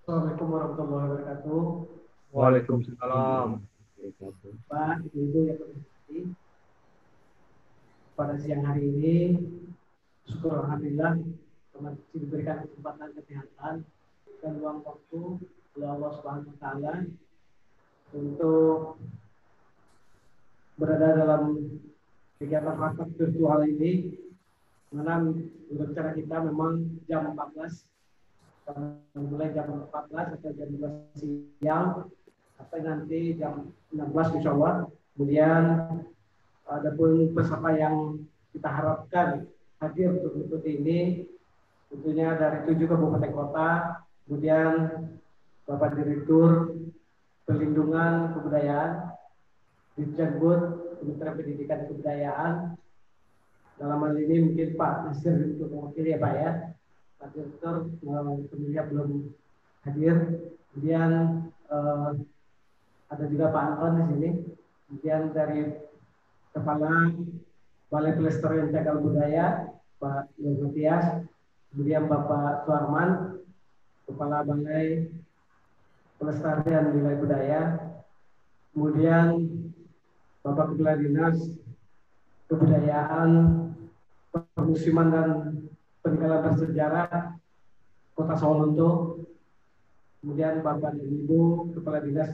Assalamualaikum warahmatullahi wabarakatuh. Waalaikumsalam. Pak, Ibu yang berhormati, pada siang hari ini, syukur alhamdulillah masih diberikan kesempatan kesehatan dan luang waktu oleh Allah Subhanahu wa taala untuk berada dalam kegiatan rapat virtual ini. Mana menurut cara kita memang jam 14, mulai jam 14 atau jam 12 siang sampai nanti jam 16 insya Allah. Kemudian ada pun peserta yang kita harapkan hadir untuk mengikuti ini tentunya dari 7 kabupaten kota, kemudian Bapak Direktur Perlindungan Kebudayaan, Ditjenbud Kementerian Pendidikan dan Kebudayaan, dalam hal ini mungkin Pak Nasir untuk mewakili ya Pak ya. Pak Direktur tentunya belum hadir. Kemudian ada juga Pak Anton di sini. Kemudian dari Kepala Balai Pelestarian Cagar Budaya Pak Matias. Kemudian Bapak Suarman, Kepala Balai Pelestarian Nilai Budaya. Kemudian Bapak Kepala Dinas Kebudayaan, Permusiman dan Peninggalan Bersejarah Kota Sawalunto. Kemudian Bapak dan Ibu Kepala Dinas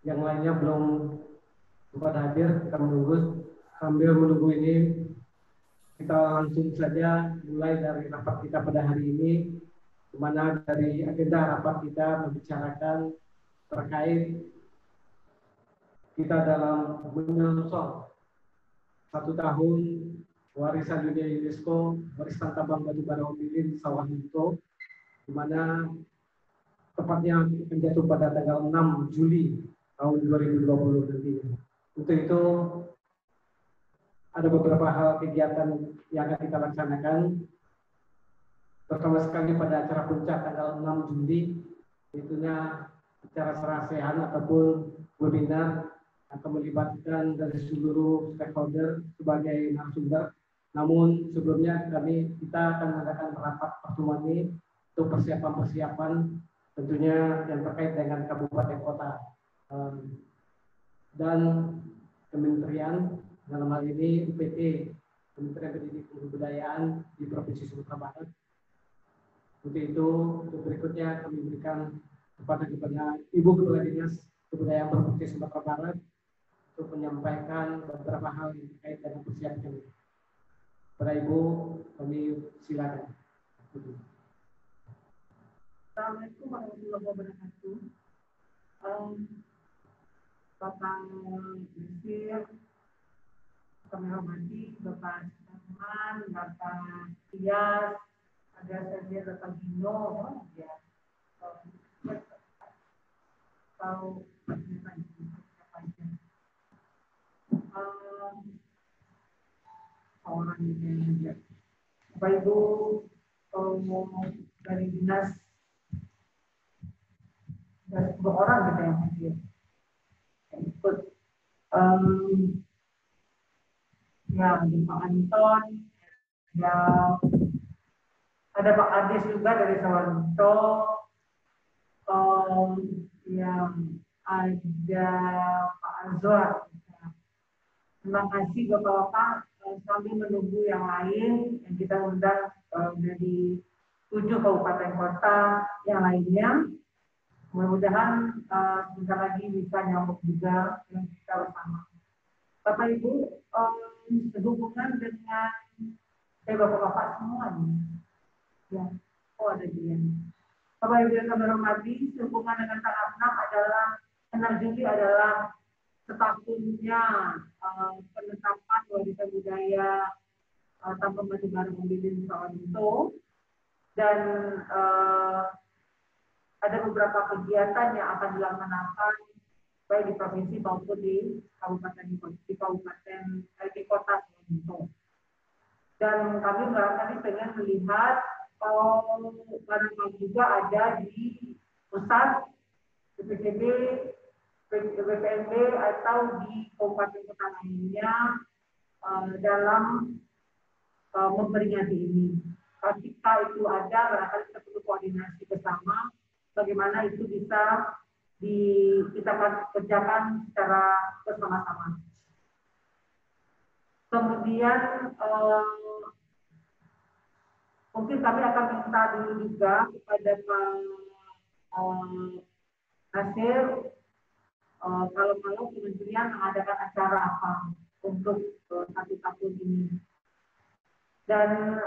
yang lainnya belum sempat hadir. Kita menunggu, sambil menunggu ini kita langsung saja mulai dari rapat kita pada hari ini, di mana dari agenda rapat kita membicarakan terkait kita dalam menyongsong 1 tahun warisan dunia UNESCO, warisan tambang batu bara Ombilin Sawalunto, di mana tepatnya akan jatuh pada tanggal 6 Juli tahun 2020 nanti. Untuk itu ada beberapa hal kegiatan yang akan kita laksanakan. Pertama sekali pada acara puncak tanggal 6 Juli, itunya acara serasehan ataupun webinar akan melibatkan dari seluruh stakeholder sebagai narasumber. Namun sebelumnya kita akan mengadakan rapat pertemuan ini untuk persiapan tentunya yang terkait dengan kabupaten kota dan kementerian, dalam hal ini UPT, Kementerian Pendidikan dan Kebudayaan di Provinsi Sumatera Barat. Untuk itu, untuk berikutnya kami berikan kepada Ibu Kepala Dinas Kebudayaan Provinsi Sumatera Barat untuk menyampaikan beberapa hal yang terkait dengan persiapan ini. Para Ibu, kami silakan. Assalamualaikum warahmatullahi wabarakatuh. Bapak Nasir, kami hormati Bapak Sarman, Bapak Tias, ada saja Bapak Gino, ya. Tahu orang ini, Bapak Ibu dari dinas, dari 2 orang kita yang hadir, yang ikut. Ya, ada Pak Anton, ada Pak Adis juga dari Sawalunto, yang ada Pak Azwar. Terima kasih Bapak-Bapak, sambil menunggu yang lain yang kita undang dari 7 kabupaten kota yang lainnya. Mudah-mudahan sebentar lagi bisa nyambung juga dengan kita bersama. Bapak Ibu, sehubungan dengan Bapak-Bapak semuanya. Ya, ada dia. Bapak Ibu yang kami hormati, sehubungan dengan tanggal 6 Juli adalah setahunnya penetapan warisan budaya tambang batu bara Ombilin Sawalunto, dan ada beberapa kegiatan yang akan dilaksanakan baik di provinsi maupun di kota Sawalunto. Dan kami barangkali pengen melihat barangkali juga ada di pusat BPCB, BPNB atau di kabupaten kota lainnya dalam memperingati ini. Ketika itu ada, barangkali kita perlu koordinasi bersama bagaimana itu bisa kita kerjakan secara bersama-sama. Kemudian mungkin kami akan minta dulu juga kepada Pak Nasir, kalau kementerian mengadakan acara apa untuk satu tahun ini. Dan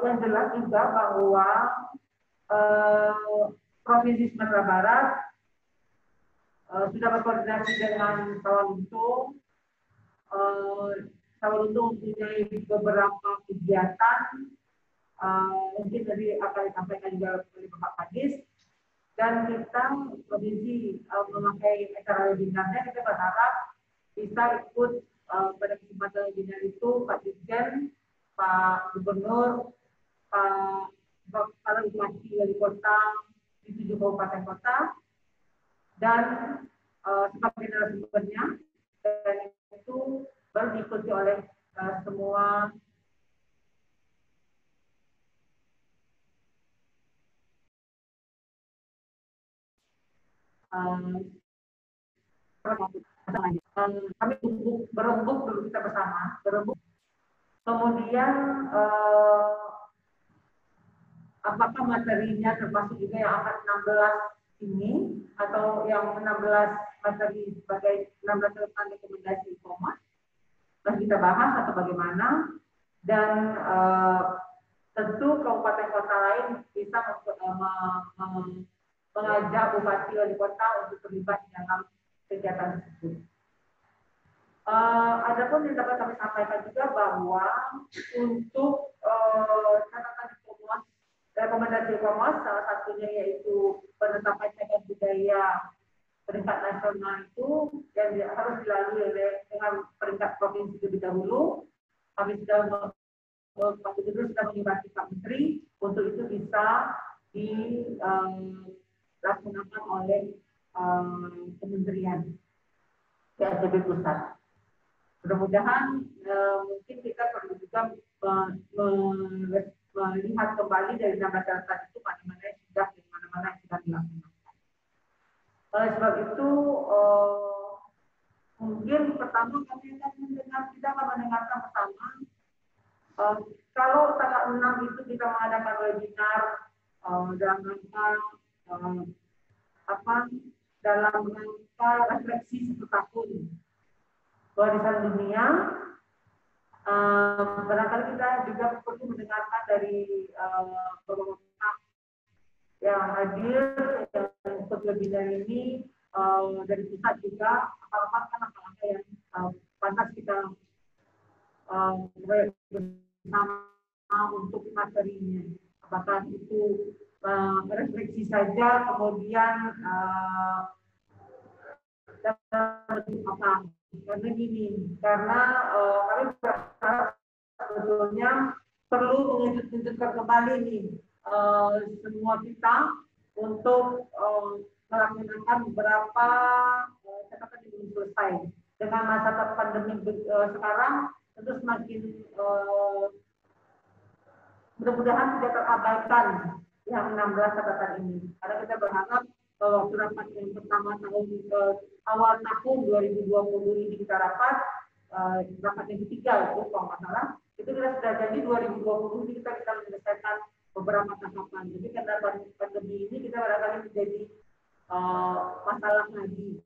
yang jelas juga bahwa Provinsi Sumatera Barat sudah berkoordinasi dengan Sawalunto. Sawalunto mempunyai beberapa kegiatan, mungkin tadi akan disampaikan juga oleh Bapak Kadis. Dan kita provinsi memakai acara webinarnya, kita berharap bisa ikut pada kesempatan webinar itu Pak Dirjen, Pak Gubernur, para bupati wali kota di 7 kabupaten kota, dan sebagai narasumbernya, dan itu baru diikuti oleh semua kami berembuk dulu kita bersama, berembuk. Kemudian apakah materinya termasuk juga yang akan 16 ini atau yang 16 materi sebagai 16 catatan rekomendasi e-commerce, nah kita bahas atau bagaimana. Dan tentu kabupaten kota lain bisa mengajak bupati wali kota untuk terlibat dalam kegiatan tersebut. Adapun yang dapat kami sampaikan juga bahwa untuk catatan e-commerce, rekomendasi e-commerce, salah satunya yaitu penetapan cagar budaya peringkat nasional itu yang harus dilalui dengan peringkat provinsi terlebih dahulu. Kami sudah Pak Gubernur sudah menyurati Pak Menteri untuk itu bisa dilaksanakan oleh Kementerian PSDB pusat. Mudah-mudahan mungkin kita perlu juga melihat kembali dari 16 catatan itu mana-mana yang sudah dan mana-mana yang sudah dilaksanakan. Oleh sebab itu mungkin pertama kita akan mendengarkan bersama. Kalau tanggal 6 itu kita mengadakan webinar dalam rangka refleksi 1 tahun warisan dunia, barangkali kita juga perlu mendengarkan dari beberapa yang hadir yang ikut webinar ini dari pusat juga, apa-apa yang pantas kita bersama untuk materinya. Apakah itu refleksi saja, kemudian apa? Karena gini, karena kami berharap sebetulnya perlu mengejutkan kembali nih semua kita untuk melaksanakan beberapa catatan yang belum selesai. Dengan masa pandemi sekarang tentu semakin mudah-mudahan tidak terabaikan yang 16 catatan ini. Karena kita berharap waktu rapat yang pertama awal tahun 2020 ini kita rapat yang ketiga itu kalau nggak salah, itu kita sudah jadi 2020 ini kita bisa menyelesaikan beberapa tahapan. Jadi karena pandemi ini kita barangkali menjadi masalah lagi.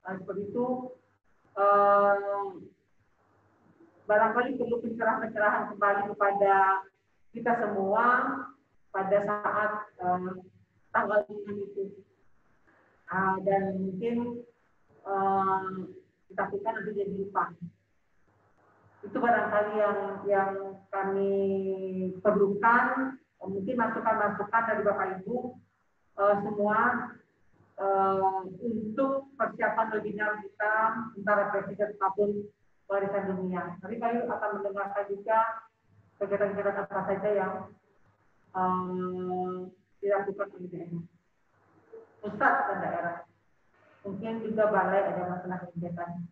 Seperti itu barangkali perlu pencerahan-pencerahan kembali kepada kita semua pada saat tanggal 6 itu. Dan mungkin ditakukan nanti jadi lupa. Itu barangkali yang kami perlukan, mungkin masukan-masukan dari Bapak Ibu semua untuk persiapan webinar kita tentang refleksi tahun warisan dunia. Nanti kami akan mendengarkan juga kegiatan-kegiatan apa saja yang dilakukan oleh daerah, pusat dan daerah. Mungkin juga balai ada masalah kegiatan.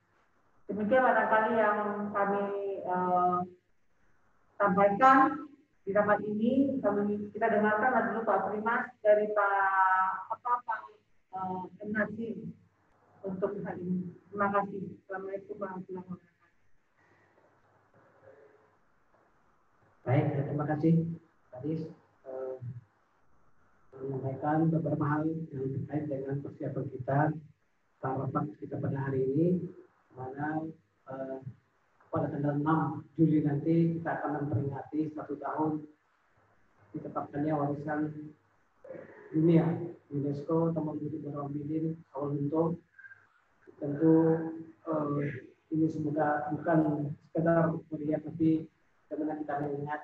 Demikian barangkali yang kami sampaikan di rapat ini. Kita dengarkan dulu Pak Primas dari Pak Nasir untuk hal ini. Terima kasih. Assalamualaikum warahmatullahi wabarakatuh. Baik, terima kasih tadi menyampaikan beberapa hal yang terkait dengan persiapan kita rapat kita pada hari ini, mana pada tanggal 6 Juli nanti kita akan memperingati 1 tahun ditetapkannya warisan dunia UNESCO Taman Bukit Borobudur Sawah Lunto. Tentu ini semoga bukan sekedar meriah, tapi bagaimana kita mengingat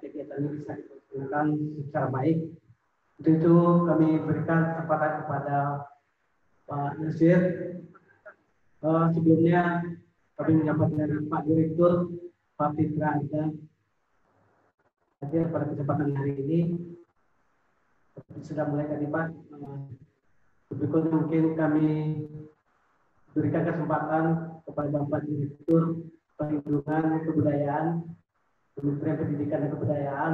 kegiatan ini bisa dilaksanakan secara baik. Untuk itu kami berikan kesempatan kepada Pak Nasir. Sebelumnya kami menyampaikan dari Pak Direktur Pak Fitra hadir pada kesempatan hari ini. Sudah mulai tadi Pak. Berikutnya mungkin kami berikan kesempatan kepada Bapak Direktur Perlindungan Kebudayaan Kementerian Pendidikan dan Kebudayaan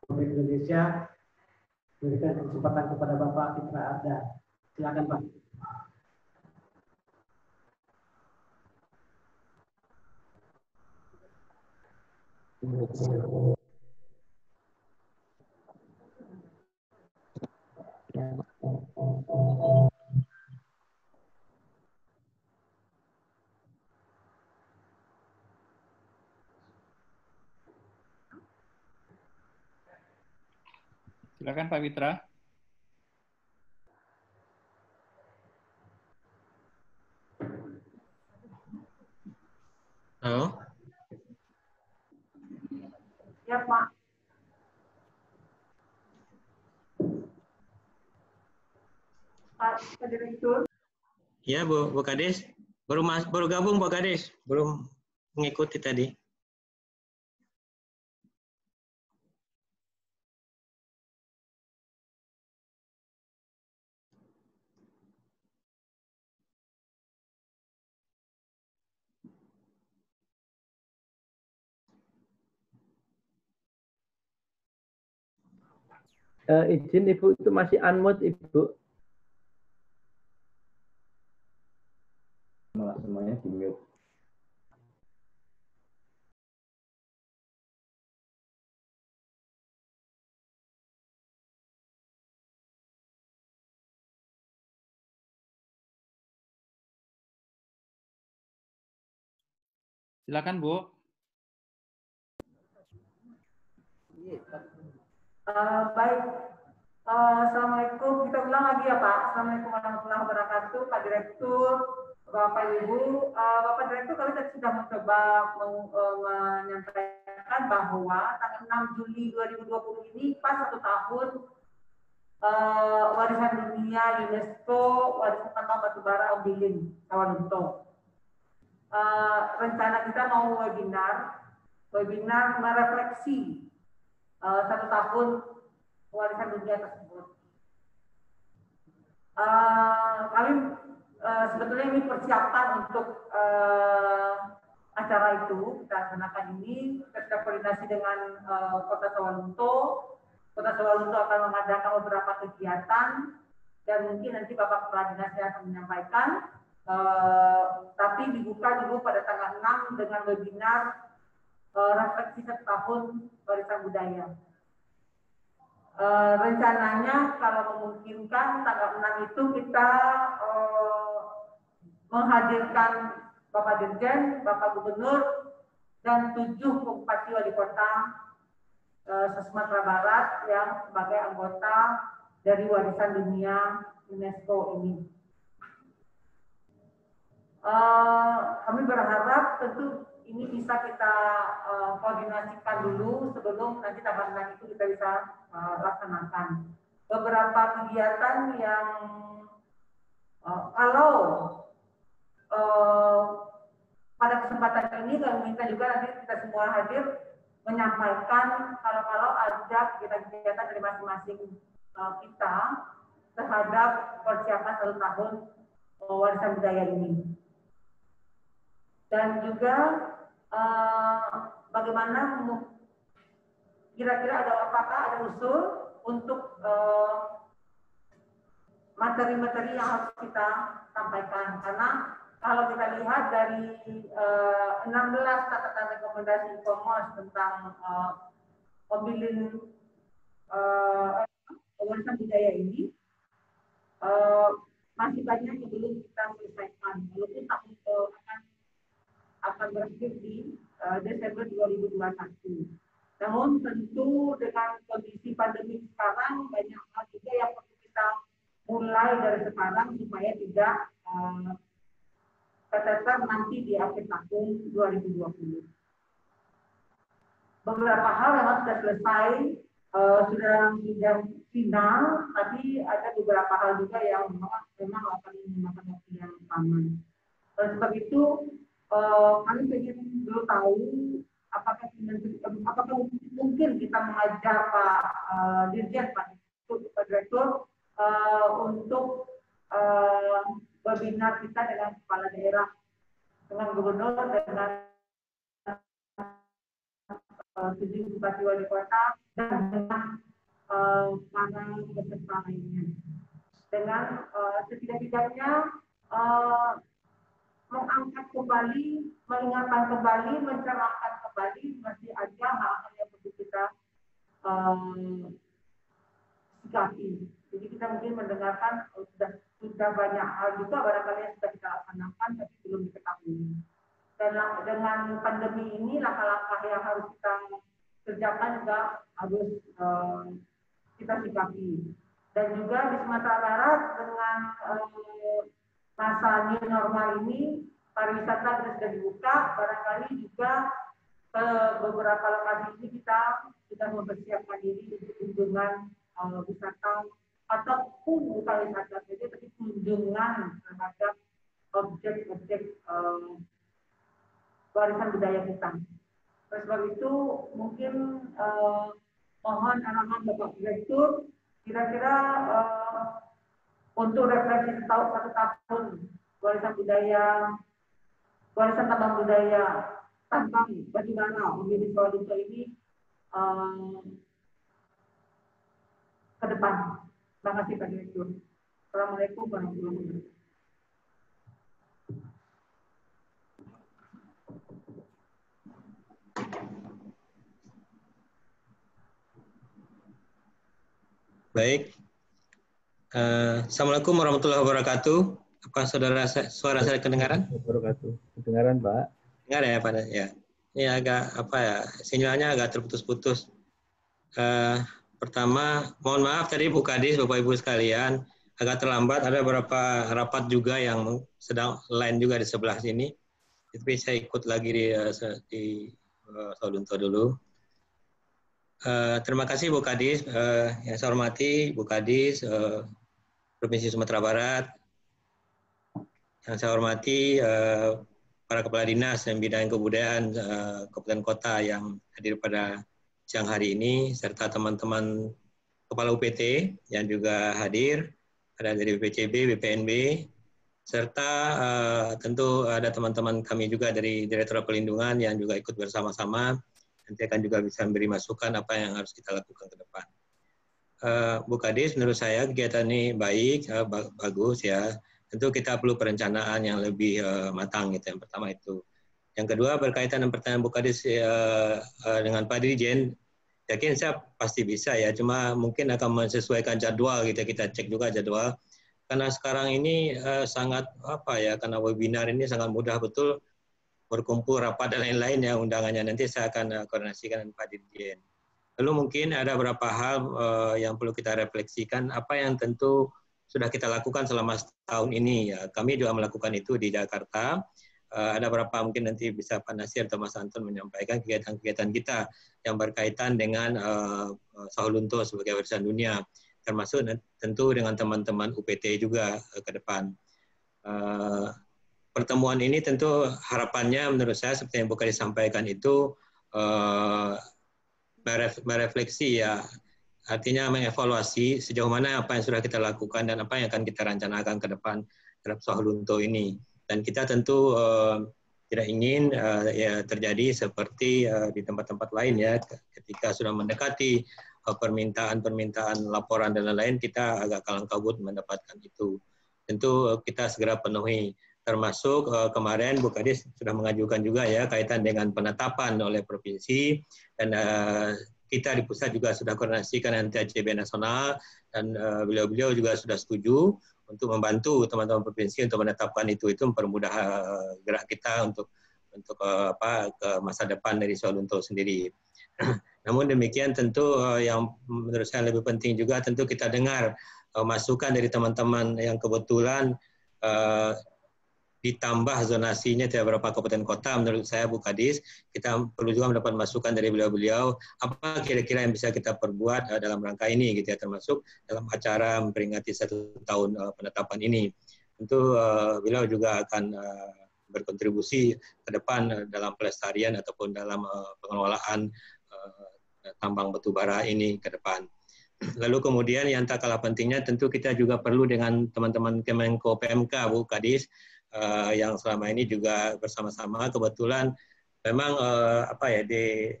Republik Indonesia, berikan kesempatan kepada Bapak Fitra Arda. Silakan Pak. Silakan Pak Fitra. Halo. Ya Pak. Pak Direktur. Ya Bu Kades. Baru gabung Bu Kades. Belum mengikuti tadi. Izin Ibu itu masih unmute Ibu. Malah semuanya di mute. Silakan Bu. Baik. Assalamualaikum. Kita ulang lagi ya Pak. Assalamualaikum warahmatullahi wabarakatuh. Pak Direktur, Bapak Ibu. Bapak Direktur, kami tadi sudah mencoba menyampaikan bahwa tanggal 6 Juli 2020 ini pas 1 tahun warisan dunia UNESCO warisan tambang batubara Ombilin Sawah Lunto. Rencana kita mau webinar merefleksi 1 tahun warisan dunia tersebut. Kami sebetulnya ini persiapan untuk acara itu kita laksanakan ini. Kita koordinasi dengan Kota Sawah Lunto. Kota Sawah Lunto akan mengadakan beberapa kegiatan dan mungkin nanti Bapak Kepala Dinasnya akan menyampaikan. Tapi dibuka dulu pada tanggal 6 dengan webinar refleksi 1 tahun warisan budaya. Rencananya kalau memungkinkan tanggal 6 itu kita menghadirkan Bapak Dirjen, Bapak Gubernur, dan 7 bupati wali kota se-Sumatera Barat yang sebagai anggota dari warisan dunia UNESCO ini. Kami berharap tentu ini bisa kita koordinasikan dulu sebelum nanti tanggal 6 itu kita bisa laksanakan. Beberapa kegiatan yang kalau pada kesempatan ini kami minta juga nanti kita semua hadir menyampaikan kalau ada kegiatan-kegiatan dari masing-masing kita terhadap persiapan 1 tahun warisan budaya ini. Dan juga bagaimana kira-kira apakah ada usul untuk materi-materi yang harus kita sampaikan. Karena kalau kita lihat dari 16 catatan rekomendasi e-commerce tentang pemilihan warisan budaya ini, masih banyak yang belum kita selesaikan. Walaupun akan berakhir di Desember 2021. Namun tentu dengan kondisi pandemi sekarang banyak hal juga yang perlu kita mulai dari sekarang supaya tidak keteter nanti di akhir tahun 2020. Beberapa hal memang sudah selesai, sudah final, tapi ada beberapa hal juga yang memang akan memakan waktu yang lama. Oleh sebab itu, kami ingin dulu tahu apakah mungkin kita mengajak Pak Dirjen, Pak Direktur untuk webinar kita dengan kepala daerah, dengan gubernur, dengan 7 bupati wali kota, dan dengan para peserta lainnya. Dengan setidak-tidaknya mengangkat kembali, mengingatkan kembali, mencerahkan kembali, masih ada hal-hal yang perlu kita sikapi. Jadi kita mungkin mendengarkan sudah banyak hal juga barangkali yang sudah kita laksanakan tapi belum diketahui. Dan dengan pandemi ini langkah-langkah yang harus kita kerjakan juga harus kita sikapi. Dan juga di Sumatera Barat dengan masa new normal ini, pariwisata sudah dibuka, barangkali juga beberapa lokasi ini kita sudah mempersiapkan diri untuk kunjungan wisata ataupun bukan wisata saja, tapi kunjungan terhadap objek-objek warisan budaya kita. Oleh sebab itu, mungkin mohon arahan Bapak Direktur, kira-kira untuk refleksi satu tahun warisan budaya, warisan tambang budaya, tambang batubara menjadi produk ini ke depan. Terima kasih Pak Direktur. Assalamualaikum warahmatullahi wabarakatuh. Baik. Assalamualaikum warahmatullahi wabarakatuh. Apa suara saya kedengaran? Wabarakatuh. Kedengaran, Pak? Dengar ya, Pak. Ya. Ini agak sinyalnya agak terputus-putus. Pertama, mohon maaf tadi Bu Kadis, Bapak Ibu sekalian, agak terlambat. Ada beberapa rapat juga yang sedang lain juga di sebelah sini. Tapi saya ikut lagi di Solunto dulu. Terima kasih Bu Kadis. Yang saya hormati Bu Kadis Provinsi Sumatera Barat. Yang saya hormati para kepala dinas dan bidang kebudayaan kabupaten kota yang hadir pada siang hari ini, serta teman-teman kepala UPT yang juga hadir, ada dari BPCB, BPNB, serta tentu ada teman-teman kami juga dari Direktorat Pelindungan yang juga ikut bersama-sama. Nanti akan juga bisa memberi masukan apa yang harus kita lakukan ke depan. Bu Kadis, menurut saya kegiatan ini baik, bagus ya. Tentu kita perlu perencanaan yang lebih matang gitu. Yang pertama itu. Yang kedua berkaitan dengan pertanyaan Bu Kadis dengan Pak Dirjen, yakin saya pasti bisa ya. Cuma mungkin akan menyesuaikan jadwal gitu. Kita cek juga jadwal. Karena sekarang ini sangat karena webinar ini sangat mudah betul berkumpul rapat dan lain-lain ya undangannya. Nanti saya akan koordinasikan dengan Pak Dirjen. Lalu mungkin ada beberapa hal yang perlu kita refleksikan, apa yang tentu sudah kita lakukan selama setahun ini. Ya. Kami juga melakukan itu di Jakarta. Ada beberapa mungkin nanti bisa Pak Nasir atau Mas Anton menyampaikan kegiatan-kegiatan kita yang berkaitan dengan Sahulunto sebagai warisan dunia, termasuk tentu dengan teman-teman UPT juga ke depan. Pertemuan ini tentu harapannya menurut saya seperti yang Bu Kadis sampaikan itu merefleksi ya, artinya mengevaluasi sejauh mana apa yang sudah kita lakukan dan apa yang akan kita rencanakan ke depan terhadap Sahulunto ini. Dan kita tentu tidak ingin ya terjadi seperti di tempat-tempat lain ya, ketika sudah mendekati permintaan laporan dan lain-lain, kita agak kalang kabut mendapatkan itu. Tentu kita segera penuhi. Termasuk kemarin Bu Kadis sudah mengajukan juga ya kaitan dengan penetapan oleh provinsi, dan kita di pusat juga sudah koordinasikan nanti ACB nasional, dan beliau-beliau juga sudah setuju untuk membantu teman-teman provinsi untuk menetapkan itu mempermudah gerak kita untuk ke masa depan dari Sawalunto sendiri. Namun demikian tentu yang menurut saya lebih penting juga tentu kita dengar masukan dari teman-teman yang kebetulan ditambah zonasinya di beberapa kabupaten kota. Menurut saya Bu Kadis, kita perlu juga mendapat masukan dari beliau-beliau apa kira-kira yang bisa kita perbuat dalam rangka ini gitu ya, termasuk dalam acara memperingati 1 tahun penetapan ini. Tentu beliau juga akan berkontribusi ke depan dalam pelestarian ataupun dalam pengelolaan tambang batubara ini ke depan. Lalu kemudian yang tak kalah pentingnya tentu kita juga perlu dengan teman-teman Kemenko PMK Bu Kadis, yang selama ini juga bersama-sama. Kebetulan memang di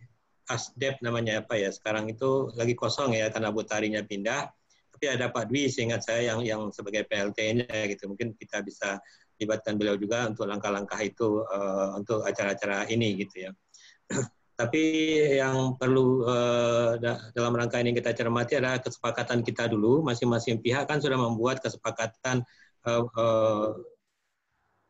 ASDEP namanya sekarang itu lagi kosong ya karena Bu Tarinya pindah, tapi ada Pak Dwi seingat saya yang sebagai PLT-nya gitu. Mungkin kita bisa libatkan beliau juga untuk langkah-langkah itu untuk acara-acara ini gitu ya. Tapi yang perlu dalam rangka ini kita cermati adalah kesepakatan kita dulu. Masing-masing pihak kan sudah membuat kesepakatan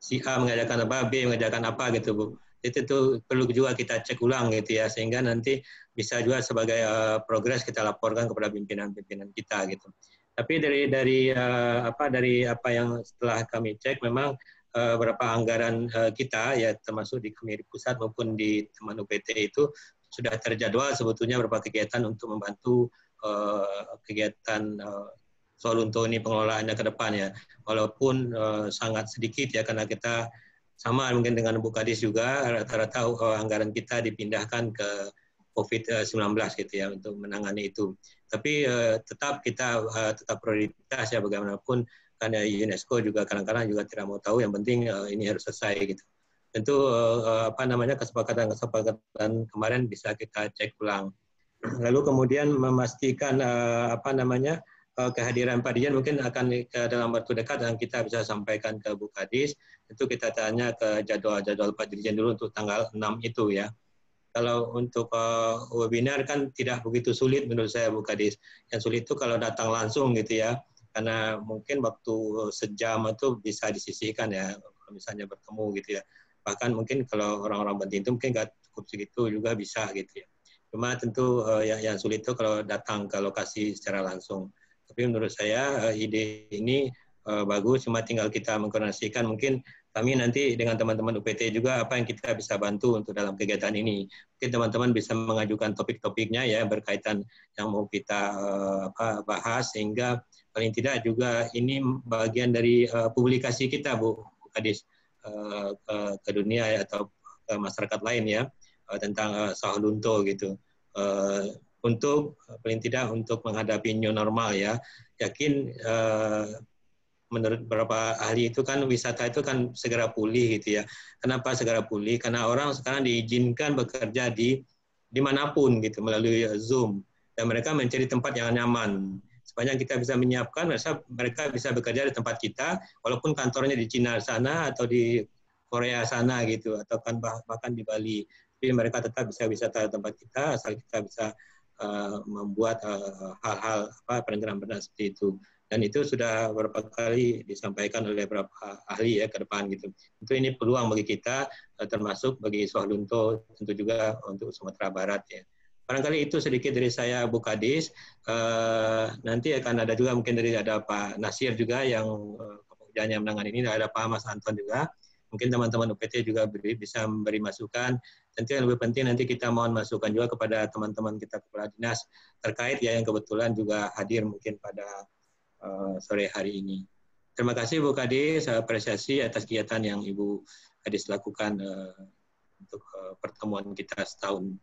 si A mengajarkan apa, B mengajarkan apa gitu Bu. Itu perlu juga kita cek ulang gitu ya, sehingga nanti bisa juga sebagai progres kita laporkan kepada pimpinan-pimpinan kita gitu. Tapi dari apa yang setelah kami cek, memang beberapa anggaran kita ya termasuk di kami di pusat maupun di teman UPT itu sudah terjadwal sebetulnya beberapa kegiatan untuk membantu kegiatan Sawalunto ini pengelolaannya ke depan ya, walaupun sangat sedikit ya karena kita sama mungkin dengan Bu Kadis juga rata-rata anggaran kita dipindahkan ke COVID-19 gitu ya untuk menangani itu. Tapi tetap kita tetap prioritas ya bagaimanapun, karena UNESCO juga kadang-kadang juga tidak mau tahu, yang penting ini harus selesai gitu. Tentu kesepakatan kemarin bisa kita cek ulang. Lalu kemudian memastikan kehadiran Pak Dirjen mungkin akan dalam waktu dekat dan kita bisa sampaikan ke Bu Kadis. Itu kita tanya ke jadwal Pak Dirjen dulu untuk tanggal 6 itu ya. Kalau untuk webinar kan tidak begitu sulit menurut saya Bu Kadis. Yang sulit itu kalau datang langsung gitu ya. Karena mungkin waktu sejam itu bisa disisihkan ya kalau misalnya bertemu gitu ya. Bahkan mungkin kalau orang-orang penting itu mungkin nggak cukup segitu juga bisa gitu ya. Cuma tentu yang sulit itu kalau datang ke lokasi secara langsung. Tapi menurut saya ide ini bagus, cuma tinggal kita mengkoordinasikan. Mungkin kami nanti dengan teman-teman UPT juga apa yang kita bisa bantu untuk dalam kegiatan ini. Mungkin teman-teman bisa mengajukan topik-topiknya ya berkaitan yang mau kita bahas, sehingga paling tidak juga ini bagian dari publikasi kita Bu Kadis ke dunia ya, atau ke masyarakat lain ya tentang Sawalunto gitu. Untuk paling tidak untuk menghadapi new normal ya, yakin menurut beberapa ahli itu kan wisata itu kan segera pulih gitu ya. Kenapa segera pulih? Karena orang sekarang diizinkan bekerja dimanapun gitu melalui Zoom, dan mereka mencari tempat yang nyaman. Sepanjang kita bisa menyiapkan, mereka bisa bekerja di tempat kita, walaupun kantornya di Cina sana atau di Korea sana gitu, atau kan bahkan di Bali. Tapi mereka tetap bisa wisata di tempat kita, asal kita bisa membuat hal-hal perencanaan seperti itu. Dan itu sudah beberapa kali disampaikan oleh beberapa ahli ya ke depan gitu. Tentu ini peluang bagi kita, termasuk bagi Sawalunto, tentu juga untuk Sumatera Barat ya. Barangkali itu sedikit dari saya Bu Kadis. Nanti akan ada juga mungkin ada Pak Nasir juga yang pekerjaannya menangani ini, ada Pak Mas Anton juga. Mungkin teman-teman UPT juga bisa memberi masukan. Tentu yang lebih penting nanti kita mohon masukan juga kepada teman-teman kita kepala dinas terkait ya yang kebetulan juga hadir mungkin pada sore hari ini. Terima kasih Bu Kadis, saya apresiasi atas kegiatan yang Ibu Kadis lakukan untuk pertemuan kita setahun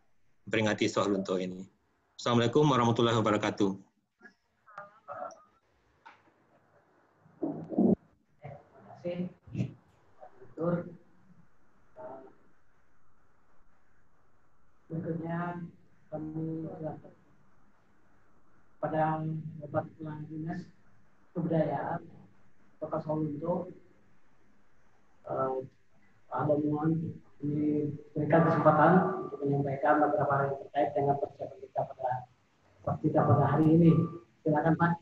memperingati Sawalunto ini. Assalamualaikum warahmatullahi wabarakatuh. Terima kasih. Berikutnya kami silakan. pada Bapak Kepala Dinas Kebudayaan Kota Solo mohon diberikan kesempatan untuk menyampaikan beberapa hal yang terkait dengan persiapan kita pada hari ini. Silakan Pak.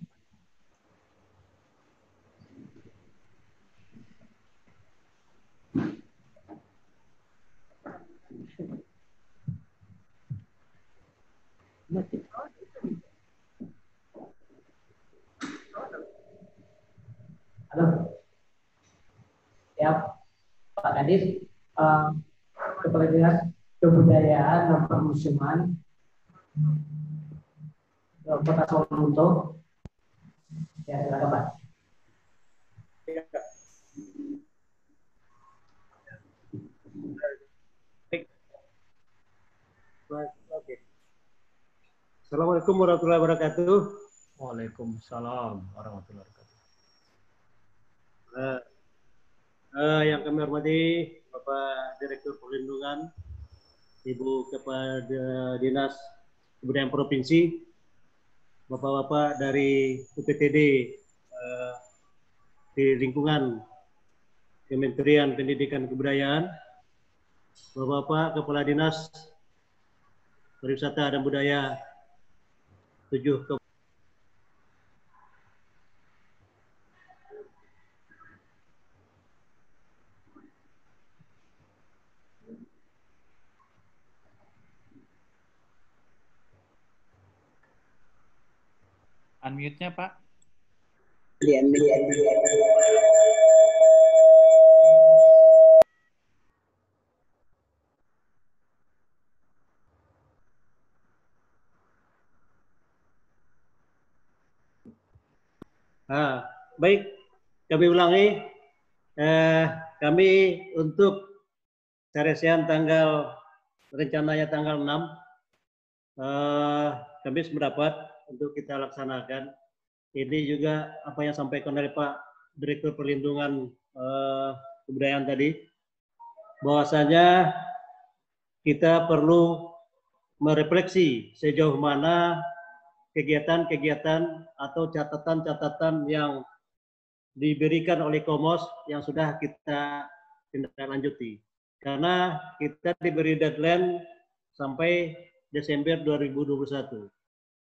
Halo. Ya, Pak Kadis, Kepala Dinas Kebudayaan dan Permusiman Kota Solo. Ya, silakan Pak. Oke. Assalamualaikum warahmatullahi wabarakatuh. Waalaikumsalam warahmatullahi wabarakatuh. Yang kami hormati Bapak Direktur Perlindungan, Ibu Kepala Dinas Kebudayaan Provinsi, Bapak-bapak dari UPTD di lingkungan Kementerian Pendidikan dan Kebudayaan, Bapak-bapak Kepala Dinas Pariwisata dan Budaya 7 Unmute-nya Pak. Baik, kami ulangi. Kami untuk Caresian rencananya tanggal 6, kami sependapat untuk kita laksanakan. Ini juga apa yang sampaikan oleh Pak Direktur Perlindungan Kebudayaan tadi, bahwasanya kita perlu merefleksi sejauh mana kegiatan-kegiatan atau catatan-catatan yang diberikan oleh Komos yang sudah kita tindak lanjuti. Karena kita diberi deadline sampai Desember 2021.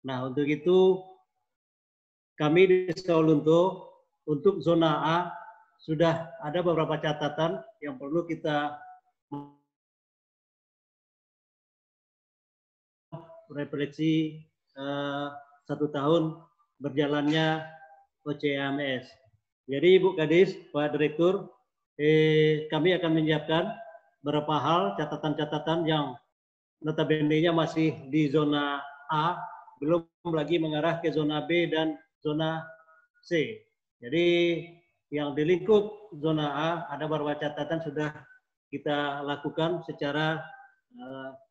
Nah, untuk itu kami di Solo untuk zona A sudah ada beberapa catatan yang perlu kita refleksi 1 tahun berjalannya OCMS. Jadi Ibu Kadis, Pak Direktur, kami akan menyiapkan beberapa hal catatan-catatan yang notabene-nya masih di zona A, belum lagi mengarah ke zona B dan zona C. Jadi yang di lingkup zona A ada beberapa catatan sudah kita lakukan secara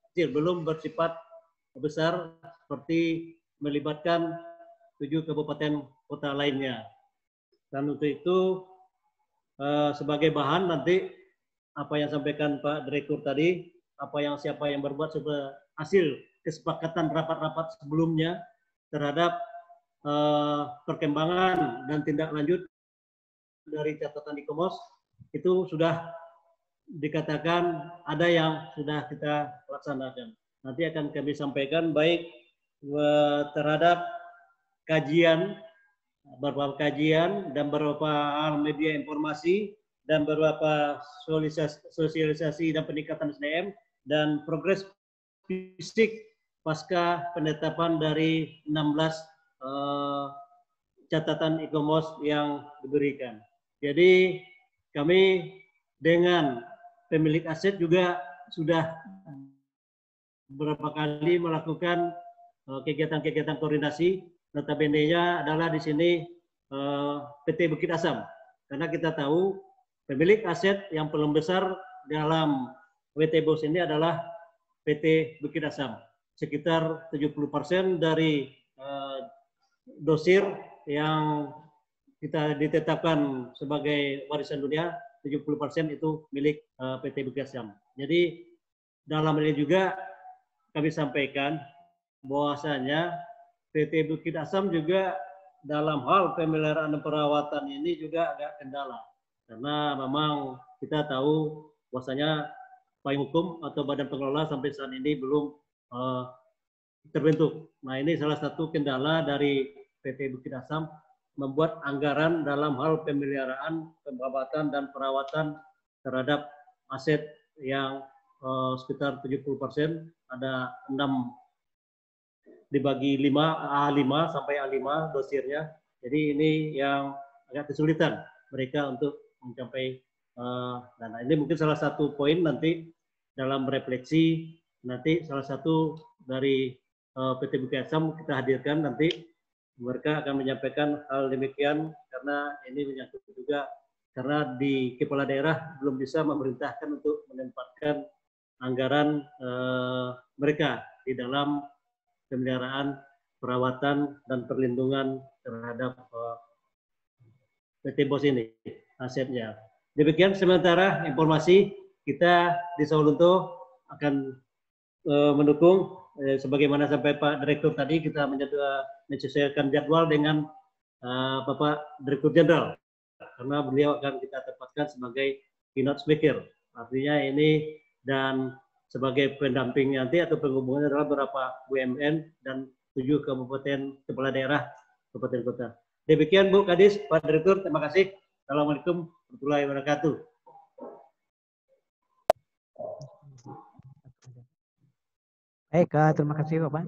kecil, belum bersifat besar seperti melibatkan 7 kabupaten kota lainnya. Dan untuk itu sebagai bahan nanti apa yang sampaikan Pak Direktur tadi, siapa yang berbuat hasil kesepakatan rapat-rapat sebelumnya terhadap perkembangan dan tindak lanjut dari catatan Ikomos itu sudah dikatakan ada yang sudah kita laksanakan. Nanti akan kami sampaikan baik terhadap beberapa kajian dan beberapa hal media informasi dan beberapa sosialisasi dan peningkatan SDM dan progres fisik pasca penetapan dari 16 catatan Ikomos yang diberikan. Jadi kami dengan pemilik aset juga sudah beberapa kali melakukan kegiatan-kegiatan koordinasi, notabene-nya adalah di sini PT Bukit Asam. Karena kita tahu pemilik aset yang paling besar dalam WT BOS ini adalah PT Bukit Asam. Sekitar 70% dari dosir yang kita ditetapkan sebagai warisan dunia, 70% itu milik PT Bukit Asam. Jadi dalam ini juga kami sampaikan bahwasanya PT Bukit Asam juga dalam hal pemeliharaan dan perawatan ini juga agak kendala. Karena memang kita tahu bahwasanya payung hukum atau badan pengelola sampai saat ini belum terbentuk. Nah, ini salah satu kendala dari PT Bukit Asam membuat anggaran dalam hal pemeliharaan, pemrawatan dan perawatan terhadap aset yang sekitar 70%, ada 6 dibagi 5 A5 sampai A5 dosirnya. Jadi ini yang agak kesulitan mereka untuk mencapai dana. Ini mungkin salah satu poin nanti dalam refleksi nanti salah satu dari PT Bukit Asam kita hadirkan nanti, mereka akan menyampaikan hal demikian karena ini menyangkut juga karena di kepala daerah belum bisa memerintahkan untuk menempatkan anggaran mereka di dalam pemeliharaan, perawatan dan perlindungan terhadap PT BOS ini asetnya. Demikian sementara informasi kita di Sawalunto akan mendukung sebagaimana sampai Pak Direktur tadi, kita menyesuaikan jadwal dengan Bapak Direktur Jenderal karena beliau akan kita tempatkan sebagai keynote speaker. Artinya ini dan sebagai pendamping nanti atau penghubungannya adalah beberapa BUMN dan 7 kabupaten kepala daerah kabupaten kota. Demikian Bu Kadis, Pak Direktur, terima kasih. Assalamualaikum warahmatullahi wabarakatuh. Baik, terima kasih Bapak.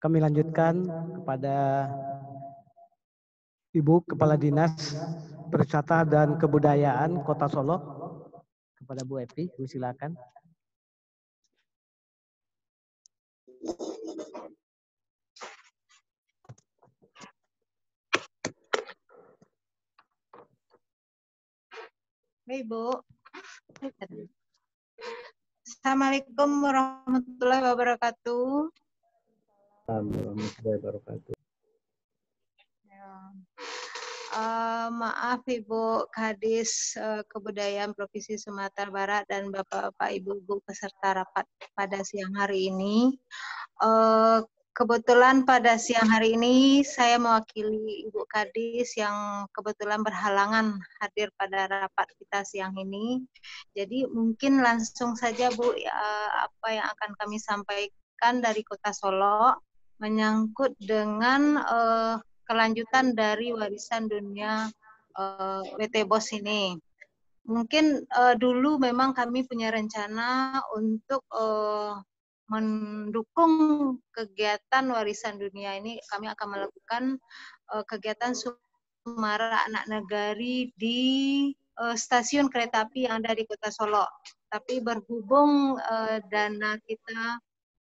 Kami lanjutkan kepada Ibu Kepala Dinas Pariwisata dan Kebudayaan Kota Solo, kepada Bu Evi, silakan. Baik, Bu. Assalamualaikum warahmatullahi wabarakatuh. Warahmatullahi wabarakatuh. Maaf Ibu Kadis Kebudayaan Provinsi Sumatera Barat dan Bapak-Bapak Ibu-Ibu peserta rapat pada siang hari ini. Kebetulan pada siang hari ini saya mewakili Ibu Kadis yang kebetulan berhalangan hadir pada rapat kita siang ini. Jadi mungkin langsung saja Bu, apa yang akan kami sampaikan dari Kota Solo menyangkut dengan kelanjutan dari warisan dunia PT BOS ini. Mungkin dulu memang kami punya rencana untuk mendukung kegiatan warisan dunia ini. Kami akan melakukan kegiatan Sumara Anak Negari di stasiun kereta api yang ada di Kota Solo. Tapi berhubung dana kita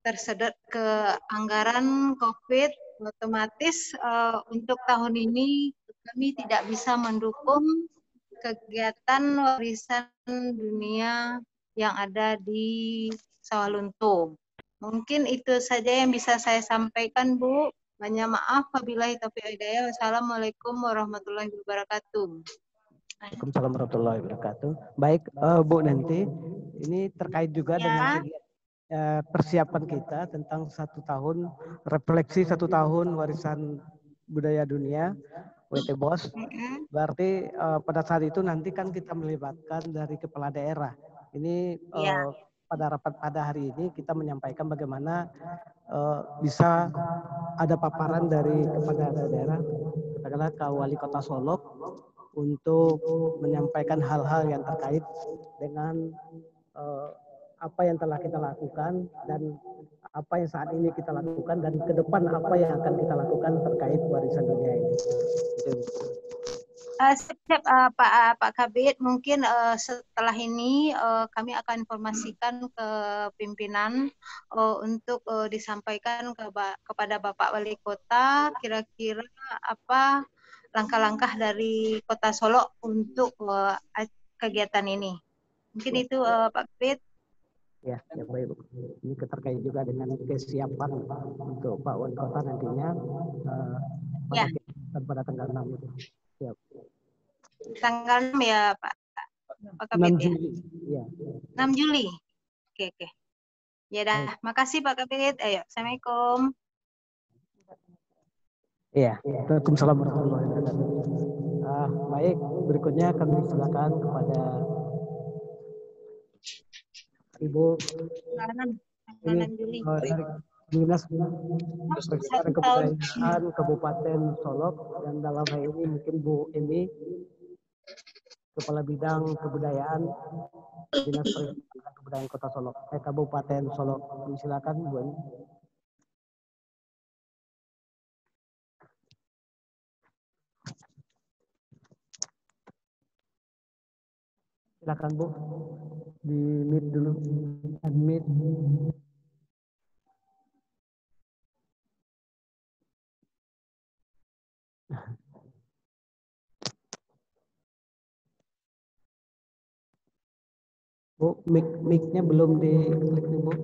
tersedot ke anggaran COVID, otomatis untuk tahun ini kami tidak bisa mendukung kegiatan warisan dunia yang ada di Sawalunto. Mungkin itu saja yang bisa saya sampaikan, Bu. Banyak maaf wabillahi taufiq hidayah. Wassalamualaikum warahmatullahi wabarakatuh. Waalaikumsalam warahmatullahi wabarakatuh. Baik, Bu, nanti ini terkait juga dengan persiapan kita tentang 1 tahun, refleksi 1 tahun warisan budaya dunia PT BOS. Berarti pada saat itu nanti kan kita melibatkan dari kepala daerah. Ini pada rapat pada hari ini kita menyampaikan bagaimana bisa ada paparan dari kepala daerah, katakanlah ke Wali Kota Solo untuk menyampaikan hal-hal yang terkait dengan apa yang telah kita lakukan dan apa yang saat ini kita lakukan dan ke depan apa yang akan kita lakukan terkait warisan dunia ini. Pak Kabid, mungkin setelah ini kami akan informasikan ke pimpinan untuk disampaikan kepada Bapak Wali Kota kira-kira apa langkah-langkah dari Kota Solo untuk kegiatan ini. Mungkin itu Pak Kabid. Ya baik Bu. Ini terkait juga dengan kesiapan untuk Pak Wali Kota nantinya pada tanggal 6 itu. Siap. Tanggal 6 ya Pak Kabid, 6 Juli. Ya. 6 Juli. Oke. Ya dah, makasih Pak Kapit. Ayo, Assalamualaikum. Iya, Waalaikumsalam warahmatullahi wabarakatuh. Baik, berikutnya kami silakan kepada Ibu ini Juli. dari Dinas Pelestarian Kebudayaan Kabupaten Solok, dan dalam hal ini mungkin Bu Emi, Kepala Bidang Kebudayaan Dinas Pelestarian Kebudayaan Kota Solok, Kabupaten Solok. Silakan Bu Emi. Silakan Bu, di mute dulu, unmute. Bu, mic-nya belum diklik nih Bu.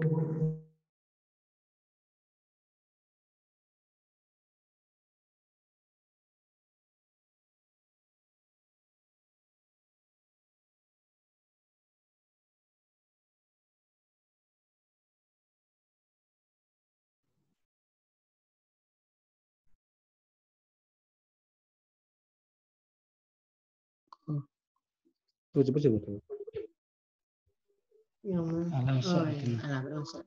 Betul. Yang nggak bisa.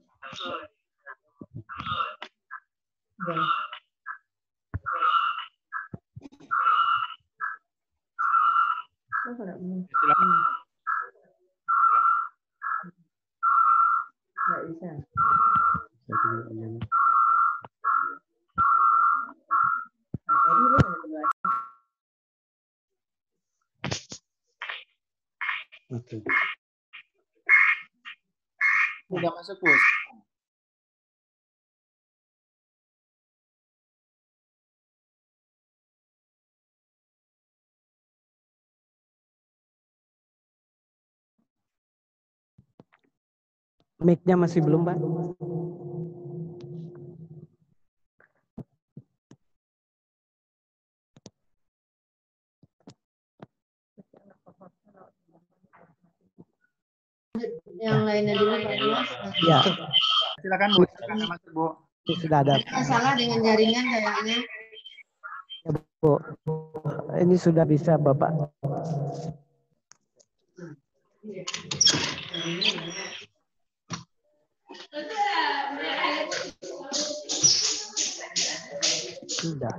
Oke. Udah masuk, Bos. Mic-nya masih belum, Pak? Yang lainnya dulu Pak Dimas. Ya, Silakan, Bu. Silakan masuk, Bu. sudah ada. Masalah dengan jaringan kayaknya. Ya, Bu. Ini sudah bisa, Bapak. Sudah.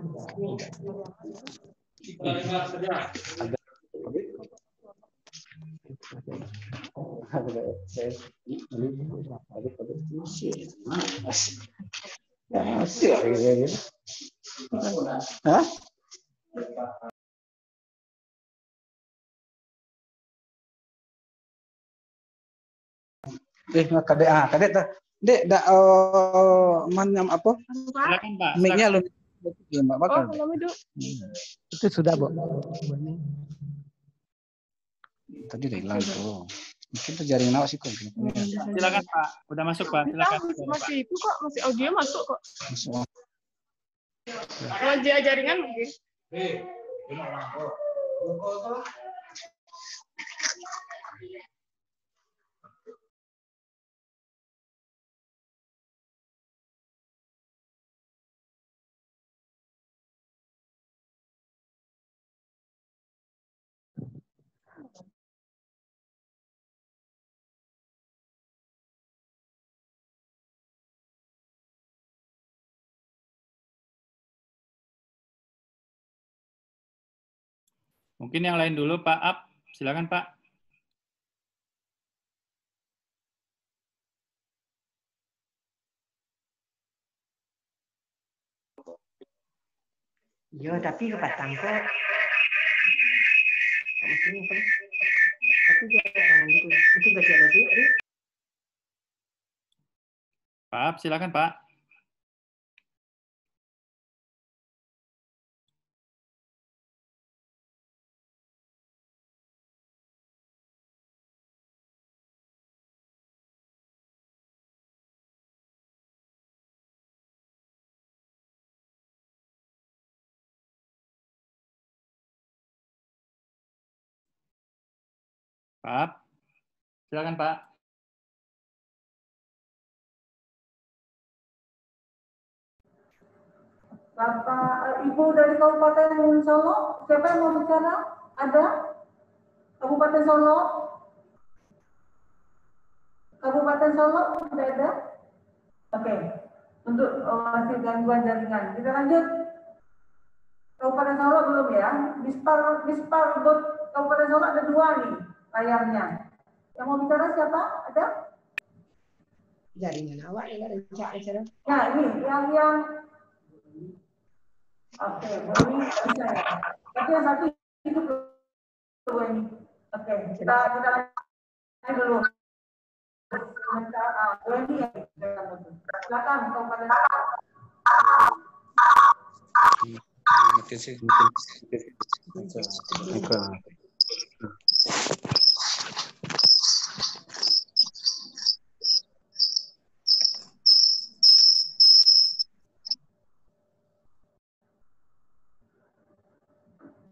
Hah? Kadek tuh. Dek, manam apa? Silakan Pak. Mic-nya lu Mbak bakal. Itu sudah, Bu. Tadi udah hilang tuh. Mungkin tuh jaringan awak sih kok. Silakan Pak. Udah masuk Pak. Silakan. Masih itu kok, masih audio masuk kok. Masuk. Kalau jaringan mungkin. Mungkin yang lain dulu Pak Ab. Silakan Pak. Yo, tapi kepasang kok. Tapi jangan gitu. Itu baca tadi. Pak Ab, silakan Pak. Pak Ab, silakan Pak. Bapak, Ibu dari Kabupaten Solo, siapa yang mau bicara? Ada? Kabupaten Solo? Kabupaten Solo sudah ada? Oke. Untuk masih gangguan jaringan. Kita lanjut. Kabupaten Solo belum ya? Dispar buat Kabupaten Solo ada 2 nih layarnya. Yang mau bicara siapa? Ada? Jaringan awak ya acara. Ya ini yang oke, ini bisa ya. Tapi yang satu itu dulu ini. Oke, kita lanjut dulu. Silakan Kabupaten.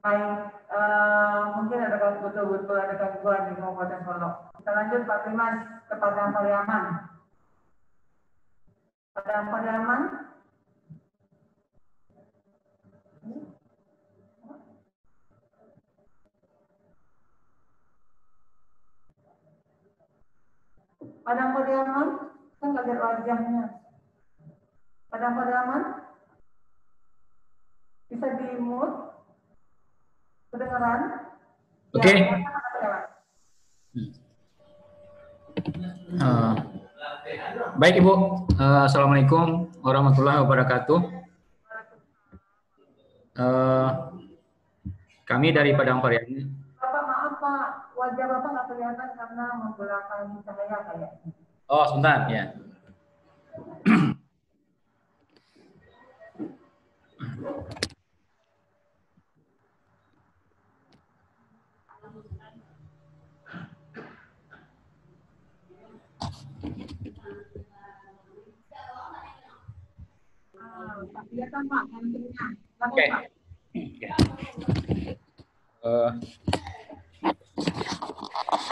Baik, mungkin ada betul-betul ada gangguan di Kabupaten Solo. Kita lanjut Pak Primas ke Padang Pariaman. Padang Pariaman. Padang Pariaman, kan nggak lihat wajahnya. Padang Pariaman, bisa di-mute. Kedengaran? Oke. Baik Ibu, Assalamualaikum warahmatullahi wabarakatuh. Kami dari Padang Pariaman. Bapak maaf Pak, wajah Bapak nggak kelihatan karena menggunakan cahaya kayaknya. Oh sebentar ya. Kelihatan Pak, handphonenya. Oke.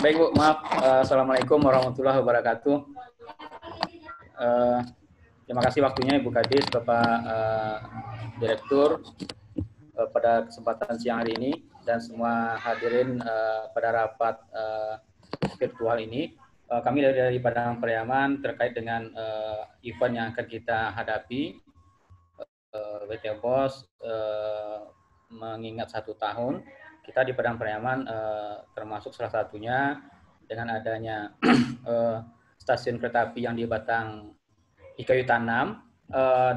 Baik Bu, maaf. Assalamualaikum warahmatullahi wabarakatuh. Terima kasih waktunya Ibu Kadis, Bapak Direktur pada kesempatan siang hari ini dan semua hadirin pada rapat virtual ini. Kami dari Padang Pariaman terkait dengan event yang akan kita hadapi. WT BOS mengingat 1 tahun, kita di Padang Pariaman termasuk salah satunya dengan adanya stasiun kereta api yang di Batang Kayu Tanam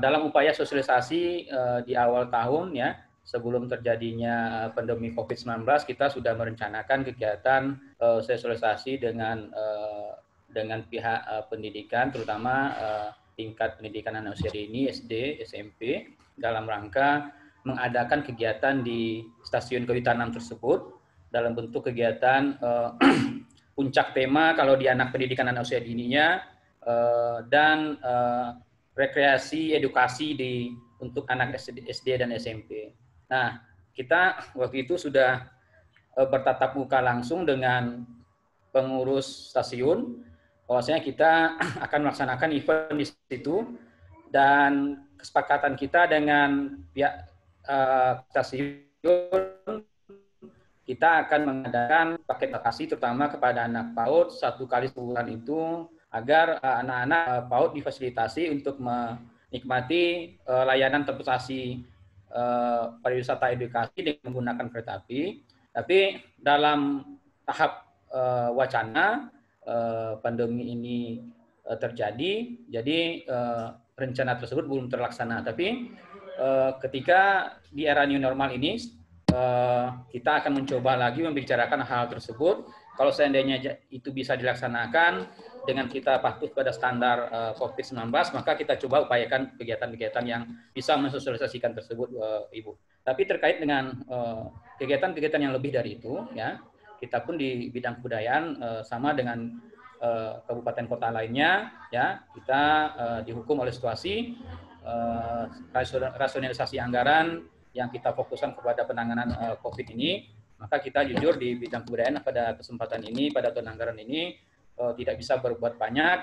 dalam upaya sosialisasi di awal tahun ya, sebelum terjadinya pandemi COVID-19 kita sudah merencanakan kegiatan sosialisasi dengan pihak pendidikan, terutama tingkat pendidikan anak usia dini, SD, SMP, dalam rangka mengadakan kegiatan di stasiun Kayu Tanam tersebut dalam bentuk kegiatan puncak tema kalau di anak pendidikan anak usia dininya dan rekreasi edukasi untuk anak SD dan SMP. Nah, kita waktu itu sudah bertatap muka langsung dengan pengurus stasiun, bahwasanya kita akan melaksanakan event di situ dan kesepakatan kita dengan pihak stasiun, kita akan mengadakan paket edukasi terutama kepada anak PAUD 1 kali sebulan itu agar anak-anak PAUD difasilitasi untuk menikmati layanan transportasi pariwisata edukasi dengan menggunakan kereta api. Tapi dalam tahap wacana pandemi ini terjadi, jadi rencana tersebut belum terlaksana. Tapi ketika di era new normal ini kita akan mencoba lagi membicarakan hal tersebut. Kalau seandainya itu bisa dilaksanakan dengan kita patuh pada standar COVID-19, maka kita coba upayakan kegiatan-kegiatan yang bisa mensosialisasikan tersebut, Ibu. Tapi terkait dengan kegiatan-kegiatan yang lebih dari itu, ya, kita pun di bidang kebudayaan sama dengan kabupaten kota lainnya, ya, kita dihukum oleh situasi rasionalisasi anggaran yang kita fokuskan kepada penanganan COVID ini. Maka kita jujur di bidang kebudayaan pada kesempatan ini, pada tahun anggaran ini tidak bisa berbuat banyak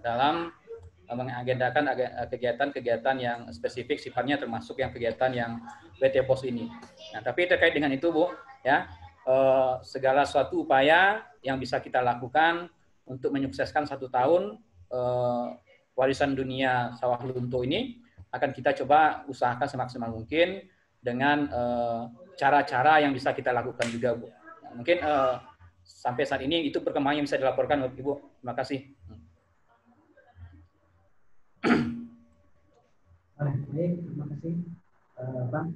dalam mengagendakan kegiatan-kegiatan yang spesifik sifatnya, termasuk yang kegiatan yang PT POS ini. Nah, tapi terkait dengan itu, Bu, ya, segala suatu upaya yang bisa kita lakukan untuk menyukseskan 1 tahun warisan dunia sawah lunto ini akan kita coba usahakan semaksimal mungkin dengan cara-cara yang bisa kita lakukan juga, Bu. Nah, mungkin sampai saat ini itu perkembangan yang bisa dilaporkan, Ibu. Terima kasih. Baik, terima kasih, Bang.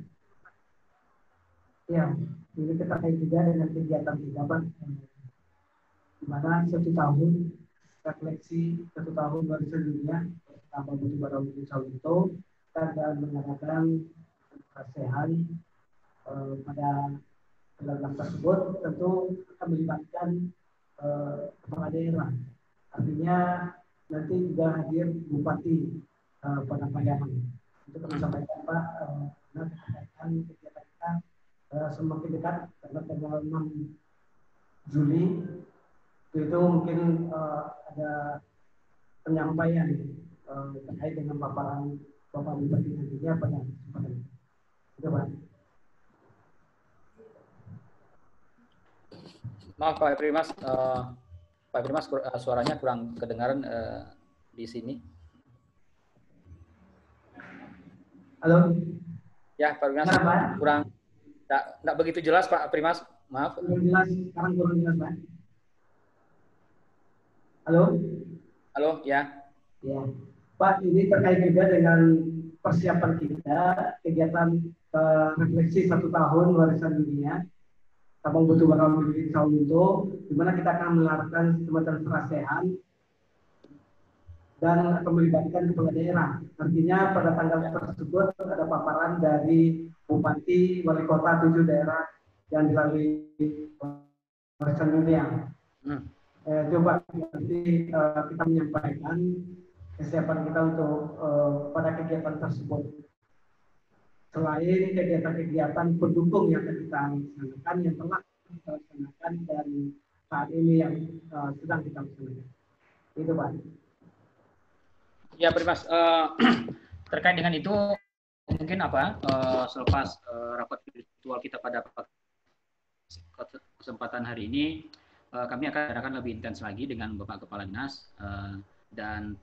Ya, ini terkait juga dengan kegiatan kita, Bang. Di mana 1 tahun refleksi 1 tahun warisan dunia tanpa batu bara sawah lunto, kita akan mengadakan kasihan pada dalam tersebut tentu akan melibatkan kepala daerah. Artinya nanti juga hadir bupati pada Padaman untuk menyampaikan Pak menyampaikan kegiatan kita semakin dekat karena tanggal 6 Juli itu mungkin ada penyampaian terkait dengan paparan Bapak Bupati nantinya pada kesempatan itu, Pak. Maaf Pak Primas, Pak Primas suaranya kurang kedengaran di sini. Halo. Ya Pak Primas kurang, tidak begitu jelas Pak Primas, maaf. Kurang jelas, sekarang kurang jelas Pak. Halo. Halo, ya. Ya, Pak, ini terkait juga dengan persiapan kita kegiatan refleksi 1 tahun warisan dunia Sabang Batu Bara Sawah Lunto, di mana kita akan melakukan semacam serasehan dan akan melibatkan kepala daerah. Artinya pada tanggal tersebut ada paparan dari bupati, wali kota 7 daerah yang dilalui warisan dunia. Coba nanti kita menyampaikan kesiapan kita untuk pada kegiatan tersebut. Selain kegiatan-kegiatan pendukung yang kita laksanakan, yang telah kita laksanakan dan saat ini yang sedang kita laksanakan. Itu Pak. Ya, Primas, terkait dengan itu mungkin selepas rapat virtual kita pada kesempatan hari ini, kami akan lebih intens lagi dengan Bapak Kepala Dinas dan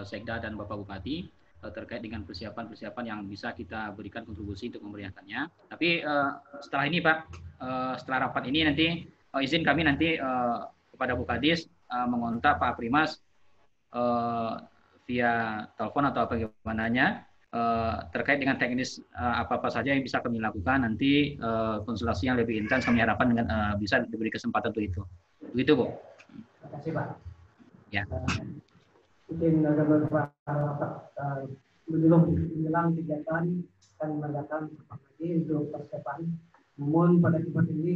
Sekda dan Bapak Bupati terkait dengan persiapan-persiapan yang bisa kita berikan kontribusi untuk memeriahkannya. Tapi setelah ini Pak, setelah rapat ini nanti izin kami nanti kepada Bu Kadis mengontak Pak Primas via telepon atau bagaimananya terkait dengan teknis apa-apa saja yang bisa kami lakukan nanti konsultasi yang lebih intens kami harapkan dengan bisa diberi kesempatan untuk itu. Begitu Bu. Terima kasih Pak. Ya. Mungkin ada beberapa menjelang kegiatan dan mengadakan lagi untuk persiapan. Namun pada kesempatan ini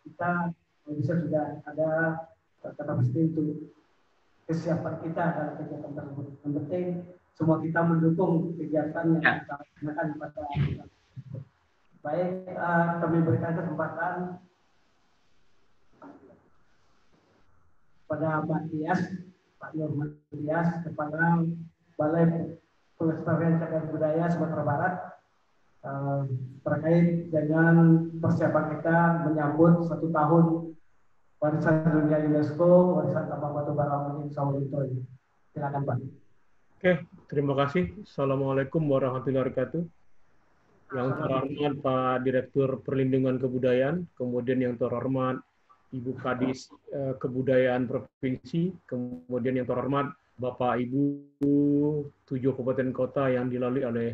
kita bisa sudah ada kata pasti untuk kesiapan kita dalam kegiatan tersebut. Yang penting semua kita mendukung kegiatan yang kita laksanakan pada kita. Baik, kami berikan kesempatan pada Pak Tias, Pak Nurman Tias, Kepala Balai Pelestarian Cagar Budaya Sumatera Barat, terkait dengan persiapan kita menyambut 1 tahun warisan dunia UNESCO, warisan tambang batu bara Sawah Lunto. Silakan Pak. Oke, terima kasih. Assalamualaikum warahmatullahi wabarakatuh. Yang terhormat Pak Direktur Perlindungan Kebudayaan, kemudian yang terhormat Ibu Kadis Kebudayaan Provinsi, kemudian yang terhormat Bapak Ibu 7 kabupaten kota yang dilalui oleh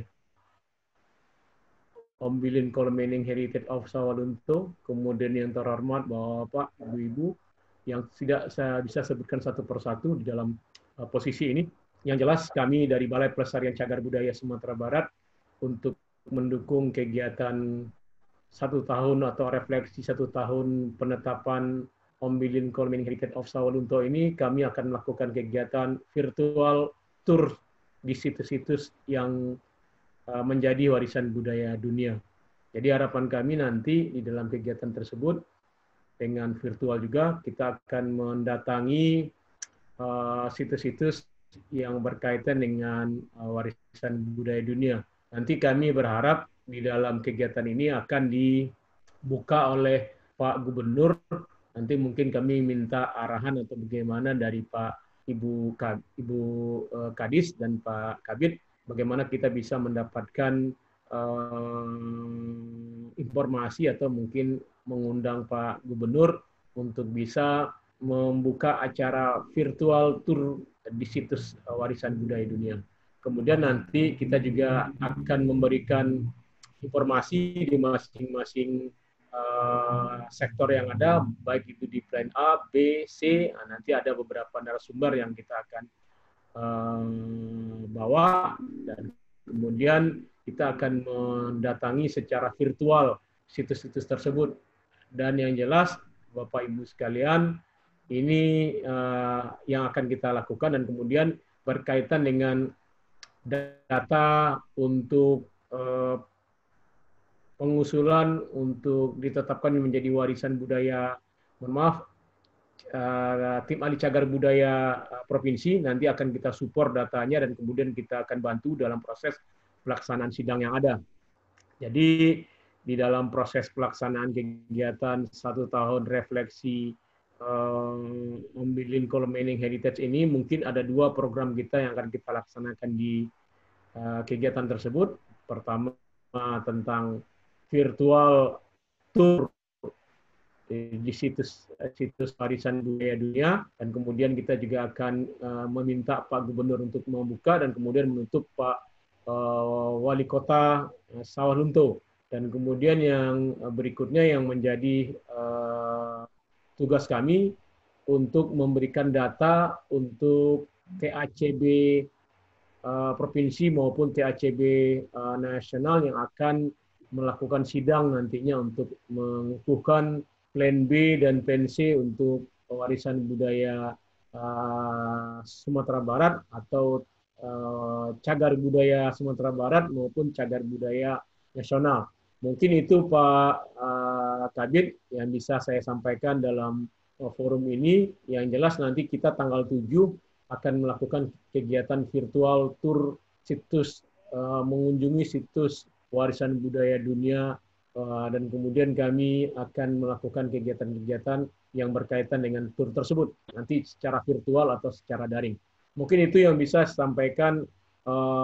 Ombilin Colmening Heritage of Sawah Lunto, kemudian yang terhormat Bapak, Ibu-Ibu, yang tidak saya bisa sebutkan satu persatu di dalam posisi ini. Yang jelas kami dari Balai Pelestarian Cagar Budaya Sumatera Barat untuk mendukung kegiatan 1 tahun atau refleksi 1 tahun penetapan Ombilin Colmening Heritage of Sawah Lunto ini, kami akan melakukan kegiatan virtual tour di situs-situs yang menjadi warisan budaya dunia. Jadi harapan kami nanti di dalam kegiatan tersebut dengan virtual juga kita akan mendatangi situs-situs yang berkaitan dengan warisan budaya dunia. Nanti kami berharap di dalam kegiatan ini akan dibuka oleh Pak Gubernur. Nanti mungkin kami minta arahan atau bagaimana dari Pak Ibu Kadis dan Pak Kabid, bagaimana kita bisa mendapatkan informasi atau mungkin mengundang Pak Gubernur untuk bisa membuka acara virtual tour di situs warisan budaya dunia. Kemudian nanti kita juga akan memberikan informasi di masing-masing sektor yang ada, baik itu di plan A, B, C. Nanti ada beberapa narasumber yang kita akan bawa, dan kemudian kita akan mendatangi secara virtual situs-situs tersebut. Dan yang jelas, Bapak Ibu sekalian, ini yang akan kita lakukan, dan kemudian berkaitan dengan data untuk pengusulan untuk ditetapkan menjadi warisan budaya, tim ahli cagar budaya provinsi nanti akan kita support datanya, dan kemudian kita akan bantu dalam proses pelaksanaan sidang yang ada. Jadi di dalam proses pelaksanaan kegiatan 1 tahun refleksi Ombilin Kolommening Heritage ini, mungkin ada 2 program kita yang akan kita laksanakan di kegiatan tersebut. Pertama tentang virtual tour di situs warisan budaya dunia, dan kemudian kita juga akan meminta Pak Gubernur untuk membuka, dan kemudian menutup Pak Wali Kota Sawalunto. Dan kemudian yang berikutnya yang menjadi tugas kami untuk memberikan data untuk TACB provinsi maupun TACB nasional yang akan melakukan sidang nantinya untuk mengukuhkan plan B dan plan C untuk warisan budaya Sumatera Barat atau cagar budaya Sumatera Barat maupun cagar budaya nasional. Mungkin itu Pak Kabid yang bisa saya sampaikan dalam forum ini. Yang jelas nanti kita tanggal 7 akan melakukan kegiatan virtual tour situs, mengunjungi situs warisan budaya dunia, dan kemudian kami akan melakukan kegiatan-kegiatan yang berkaitan dengan tour tersebut, nanti secara virtual atau secara daring. Mungkin itu yang bisa saya sampaikan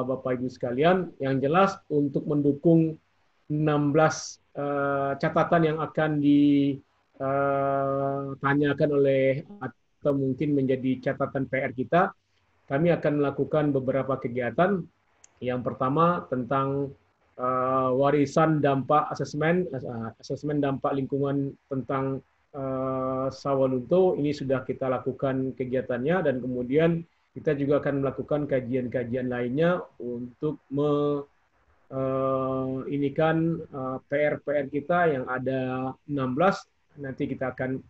Bapak Ibu sekalian. Yang jelas untuk mendukung 16 catatan yang akan ditanyakan oleh atau mungkin menjadi catatan PR kita, kami akan melakukan beberapa kegiatan. Yang pertama tentang warisan dampak asesmen dampak lingkungan tentang Sawalunto. Ini sudah kita lakukan kegiatannya, dan kemudian kita juga akan melakukan kajian-kajian lainnya untuk inikan PR-PR kita yang ada 16. Nanti kita akan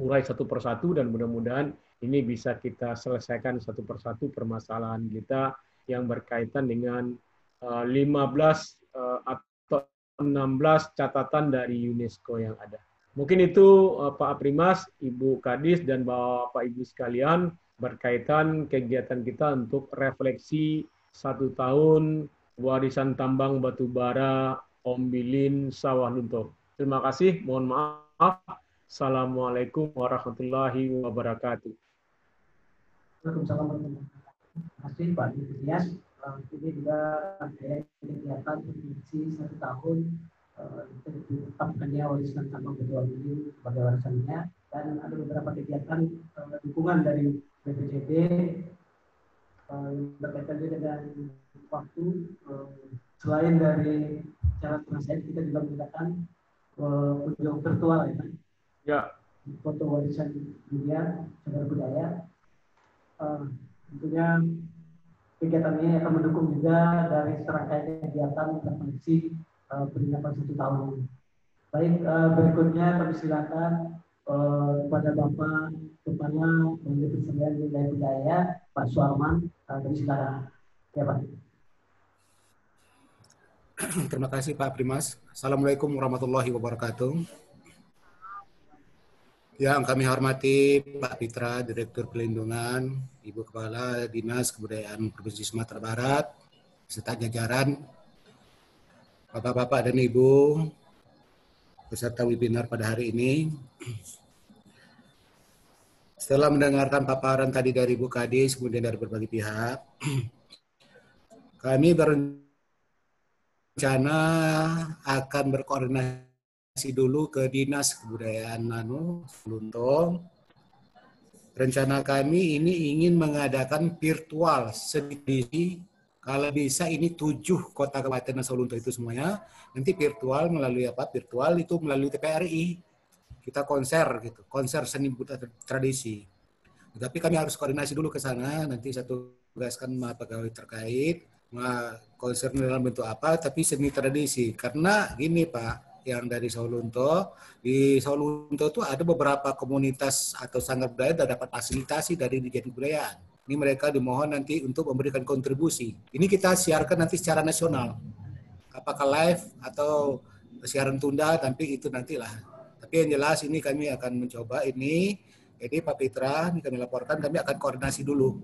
urai satu persatu, dan mudah-mudahan ini bisa kita selesaikan satu persatu permasalahan kita yang berkaitan dengan 15 atau 16 catatan dari UNESCO yang ada. Mungkin itu Pak Aprimas, Ibu Kadis, dan Bapak Ibu sekalian berkaitan kegiatan kita untuk refleksi 1 tahun warisan tambang batubara Ombilin Sawalunto. Terima kasih, mohon maaf. Assalamualaikum warahmatullahi wabarakatuh. Waalaikumsalam warahmatullahi wabarakatuh. Terima kasih Pak Ilyas. Ini juga ada kegiatan refleksi 1 tahun ditetapkannya warisan tambang batubara Ombilin sebagai warisannya, dan ada beberapa kegiatan dukungan dari BPJD berkaitan dengan waktu. Selain dari cara translate, kita juga menggunakan kunjung virtual ya Pak. Ya. Foto warisan dunia cagar budaya. Tentunya kegiatan ini akan mendukung juga dari serangkaian kegiatan refleksi peringatan 1 tahun. Baik, berikutnya kami silakan kepada Bapak Kepala Unit Kesenian Nilai Budaya Pak Suarman. Kami silakan. Ya Pak. Terima kasih Pak Primas. Assalamualaikum warahmatullahi wabarakatuh. Yang kami hormati Pak Pitra, Direktur Pelindungan, Ibu Kepala Dinas Kebudayaan Provinsi Sumatera Barat, beserta jajaran, Bapak-bapak dan Ibu, peserta webinar pada hari ini. Setelah mendengarkan paparan tadi dari Bu Kadis, kemudian dari berbagai pihak, kami berencana akan berkoordinasi dulu ke Dinas Kebudayaan Luntong. Rencana kami ini ingin mengadakan virtual sedikit, kalau bisa ini 7 kota kabupaten asal Lunto itu semuanya, nanti virtual melalui apa? Virtual itu melalui TPRI. Kita konser gitu, konser seni budaya tradisi. Tapi kami harus koordinasi dulu ke sana, nanti saya tugaskan pegawai terkait, konser dalam bentuk apa, tapi seni tradisi. Karena gini Pak, yang dari Sawalunto, di Sawalunto itu ada beberapa komunitas atau sanggar budaya yang dapat fasilitasi dari Dijen Kebudayaan. Ini mereka dimohon nanti untuk memberikan kontribusi. Ini kita siarkan nanti secara nasional. Apakah live atau siaran tunda, tapi itu nantilah. Tapi yang jelas ini kami akan mencoba ini. Jadi Pak Pitra, ini kami laporkan, kami akan koordinasi dulu.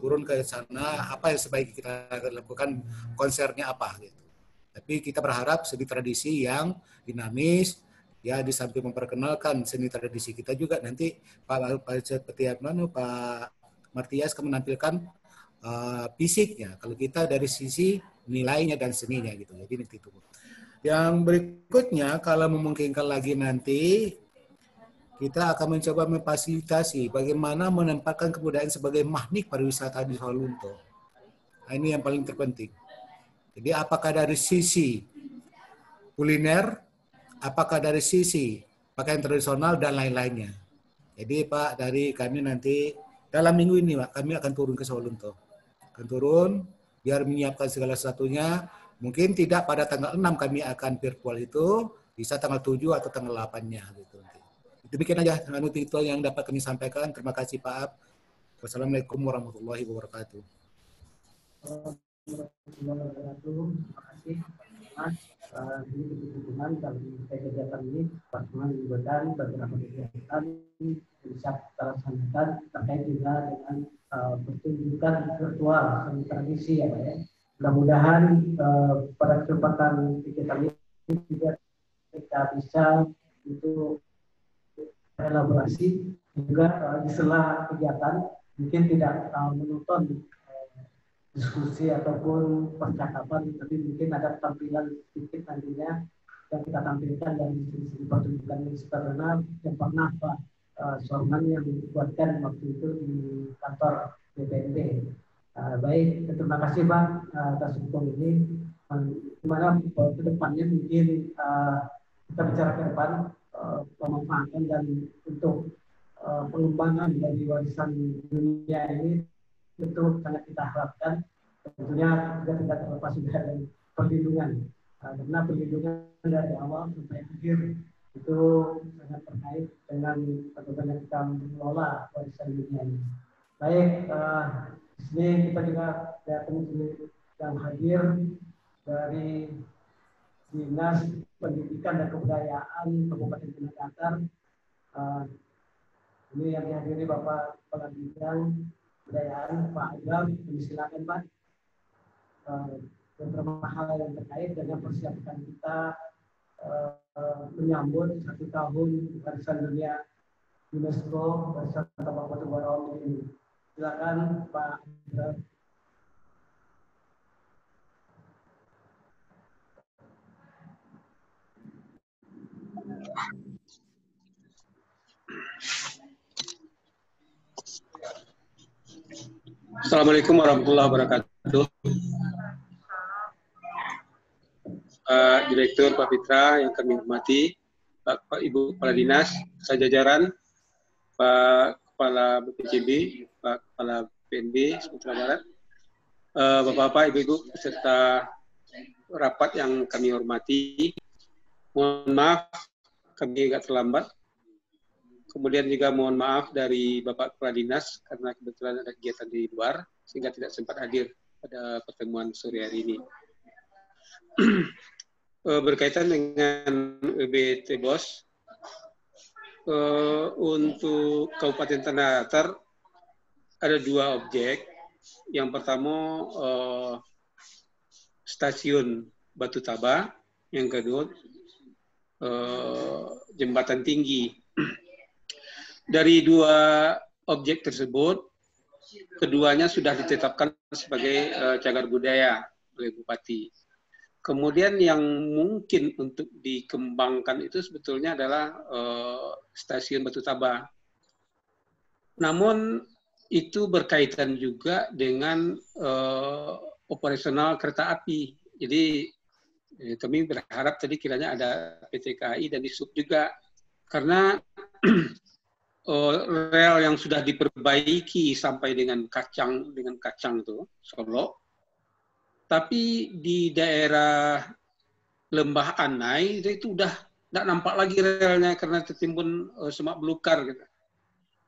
Turun ke sana, apa yang sebaiknya kita lakukan, konsernya apa gitu. Tapi kita berharap seni tradisi yang dinamis, ya di samping memperkenalkan seni tradisi kita juga nanti Pak seperti Pak Martias akan menampilkan fisiknya. Kalau kita dari sisi nilainya dan seninya gitu. Jadi nanti itu. Yang berikutnya kalau memungkinkan lagi nanti kita akan mencoba memfasilitasi bagaimana menempatkan kebudayaan sebagai magnet pariwisata di Sawalunto. Nah, ini yang paling terpenting. Jadi apakah dari sisi kuliner, apakah dari sisi pakaian tradisional dan lain-lainnya. Jadi Pak, dari kami nanti dalam minggu ini Pak, kami akan turun ke Sawalunto. Akan turun biar menyiapkan segala sesuatunya. Mungkin tidak pada tanggal 6 kami akan virtual itu, bisa tanggal 7 atau tanggal 8-nya gitu. Demikian aja itu yang dapat kami sampaikan. Terima kasih Pak Ab. Wassalamualaikum warahmatullahi wabarakatuh. Terima kasih Mas. Ini dukungan dalam kegiatan ini, pasangan libatkan beberapa kegiatan bisa terlaksanakan terkait juga dengan pertunjukan virtual seni tradisi ya Pak ya. Mudah-mudahan pada kesempatan kegiatan ini juga kita bisa untuk elaborasi juga di sela kegiatan mungkin tidak menonton diskusi ataupun percakapan, tapi mungkin ada tampilan sedikit nantinya yang kita tampilkan dari sisi pertunjukan tradisional yang pernah Pak Suarman yang dibuatkan waktu itu di kantor BPNB. Baik, terima kasih Pak atas hukum ini. Gimana ke depannya mungkin kita bicara ke depan pemanfaatan dan untuk pengembangan dari warisan dunia ini tentu sangat kita harapkan. Tentunya juga tidak terlepas dari perlindungan. Karena perlindungan dari awal sampai akhir itu sangat terkait dengan bagaimana kita mengelola warisan dunia ini. Baik, di sini kita juga datang yang hadir dari Dinas Pendidikan dan Kebudayaan Kabupaten Penajam. Ini yang dihadiri Bapak Kepala Bidang Kebudayaan Pak Agam. Silakan Pak. Beberapa hal yang terkait dengan persiapan kita menyambut 1 tahun warisan dunia UNESCO warisan Kabupaten Barawa ini. Silakan Pak Agam. Assalamualaikum warahmatullahi wabarakatuh. Direktur Pak Pitra yang kami hormati, Pak Ibu Kepala Dinas, sejajaran, Pak Kepala BPJB, Pak Kepala PNB Sumatera Barat, Bapak-bapak, Ibu-ibu peserta rapat yang kami hormati. Mohon maaf kami agak terlambat. Kemudian juga mohon maaf dari Bapak Kepala Dinas karena kebetulan ada kegiatan di luar sehingga tidak sempat hadir pada pertemuan sore hari ini. Berkaitan dengan UB Tebos, untuk Kabupaten Tanah Datar ada 2 objek. Yang pertama stasiun Batu Taba, yang kedua jembatan tinggi. Dari 2 objek tersebut, keduanya sudah ditetapkan sebagai cagar budaya oleh Bupati. Kemudian yang mungkin untuk dikembangkan itu sebetulnya adalah stasiun Batu Taba. Namun itu berkaitan juga dengan operasional kereta api. Jadi kami berharap tadi kiranya ada PT KAI dan Disub juga, karena rel yang sudah diperbaiki sampai dengan kacang tuh Solo, tapi di daerah Lembah Anai itu udah tidak nampak lagi relnya karena tertimbun semak belukar gitu.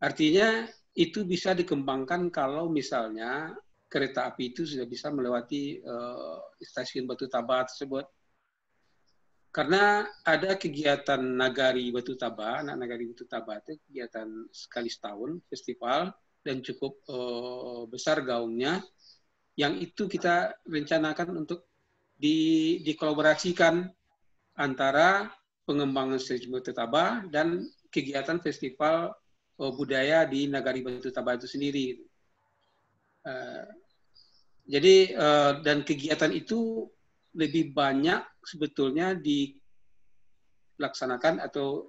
Artinya itu bisa dikembangkan kalau misalnya kereta api itu sudah bisa melewati stasiun Batu Taba tersebut. Karena ada kegiatan Nagari Batu Taba, anak Nagari Batu Taba itu kegiatan sekali setahun, festival, dan cukup besar gaungnya, yang itu kita rencanakan untuk dikolaborasikan antara pengembangan stasiun Batu Taba dan kegiatan festival budaya di Nagari Batu Taba itu sendiri. Jadi dan kegiatan itu lebih banyak sebetulnya dilaksanakan atau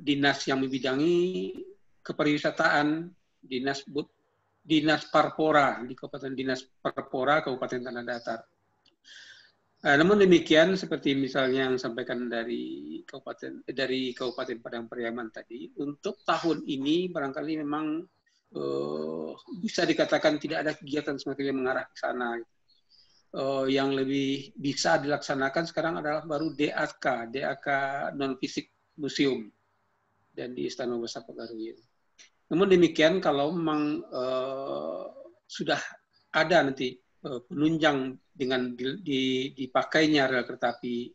dinas yang membidangi kepariwisataan, dinas Parpora di Kabupaten Dinas Parpora Kabupaten Tanah Datar. Namun demikian, seperti misalnya yang disampaikan dari Kabupaten Padang Pariaman tadi, untuk tahun ini barangkali memang bisa dikatakan tidak ada kegiatan semacam yang mengarah ke sana. Yang lebih bisa dilaksanakan sekarang adalah baru DAK non-fisik museum dan di Istana Besar Pagaruyan. Namun demikian, kalau memang sudah ada nanti penunjang dengan dipakainya rel kereta api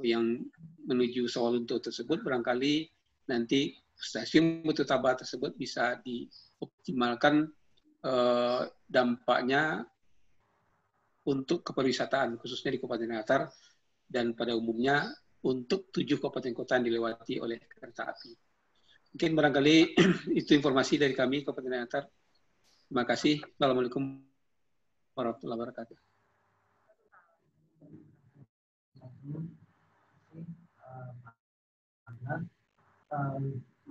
yang menuju Sawalunto tersebut, barangkali nanti stasiun Batu Taba tersebut bisa dioptimalkan dampaknya untuk kepariwisataan, khususnya di Kabupaten Datar, dan pada umumnya untuk 7 kabupaten kota yang dilewati oleh kereta api. Mungkin barangkali itu informasi dari kami, Kabupaten Datar. Terima kasih. Assalamualaikum warahmatullahi wabarakatuh.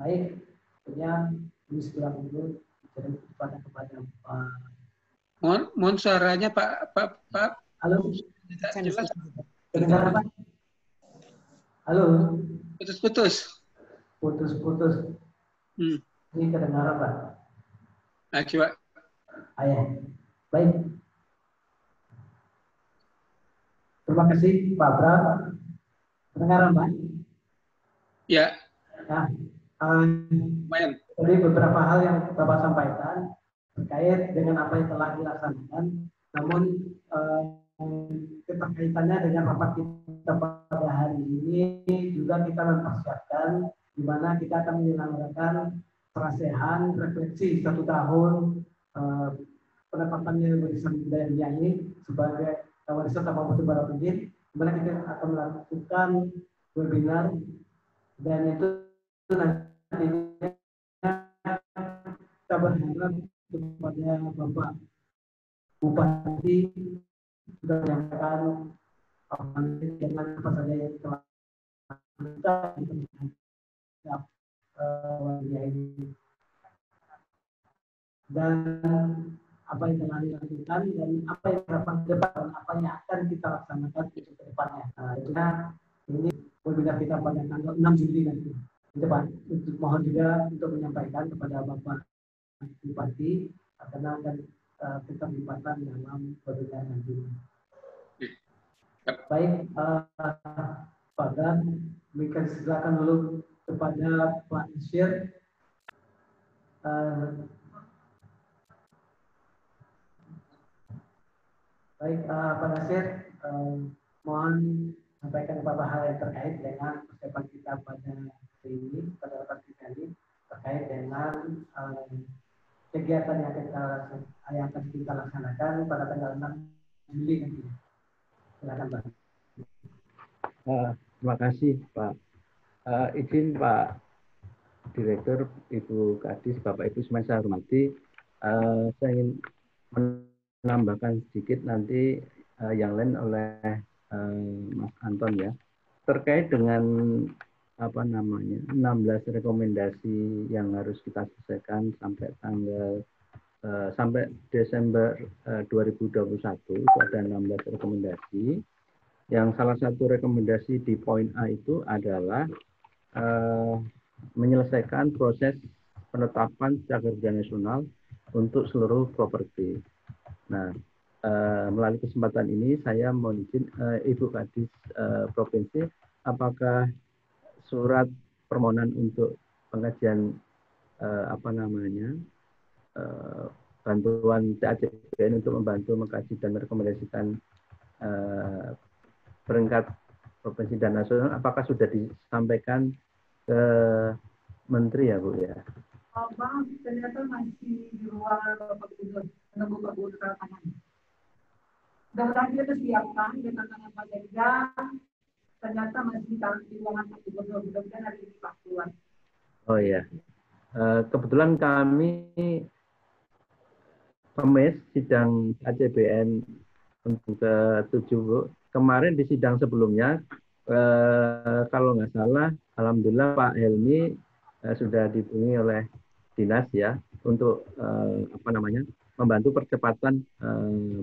Baik, punya ini segera dulu kepada Mohon suaranya Pak. Halo. Jelas. Kedengaran Pak? Halo. Putus-putus. Putus-putus. Ini kedengaran Pak? Coba. Ayah. Baik. Terima kasih Pak Bram. Kedengaran Pak? Ya. Nah, tadi beberapa hal yang Bapak sampaikan terkait dengan apa yang telah dilaksanakan, namun keterkaitannya dengan rapat kita pada hari ini juga kita mempersiapkan di mana kita akan menyelenggarakan perasehan refleksi 1 tahun penetapannya warisan budaya Miangi sebagai warisan tapak batu bara Ugin, di mana kita akan melakukan webinar, dan itu nantinya kita berharap kepada Bapak Bupati sudah menyampaikan dengan apa saja yang telah kita ini, dan apa yang telah dilakukan dan apa yang harapan ke depan dan apa yang akan kita laksanakan ke depannya. Tentunya ini webinar kita pada tanggal 6 Juli nanti di depan. Mohon juga untuk menyampaikan kepada Bapak Bupati karena akan keterlibatan dalam webinar nanti. Baik, Pak Dan, berikan silakan dulu kepada Pak Nasir. Baik, Pak Nasir, mohon sampaikan beberapa hal yang terkait dengan persiapan kita pada hari ini, pada rapat kita ini, terkait dengan kegiatan yang akan kita laksanakan pada tanggal 6 Juli nanti. Silakan Pak. Terima kasih Pak. Izin Pak Direktur, Ibu Kadis, Bapak Ibu semua saya hormati. Saya ingin menambahkan sedikit nanti yang lain oleh Mas Anton ya. Terkait dengan 16 rekomendasi yang harus kita selesaikan sampai Desember 2021 itu ada 16 rekomendasi. Yang salah satu rekomendasi di poin A itu adalah menyelesaikan proses penetapan Siaga Kerja Nasional untuk seluruh properti. Nah, melalui kesempatan ini saya mohon izin Ibu Kadis Provinsi, apakah surat permohonan untuk pengajian bantuan TAJBN untuk membantu mengkaji dan merekomendasikan peringkat provinsi dan nasional, apakah sudah disampaikan ke Menteri ya Bu ya? Bang, ternyata masih di ruangan Bapak Gubernur, menunggu Pak Gubernur tangan. Mudah-mudahan kita siapkan dengan tangan Pak Ganjar, ternyata masih di ruangan Pak Gubernur, mudah-mudahan hari ini Pak keluar. Oh iya, kebetulan kami Kamis sidang AJBN untuk ke-7 Bu. Kemarin di sidang sebelumnya, kalau nggak salah, alhamdulillah Pak Helmi sudah dihubungi oleh dinas ya untuk membantu percepatan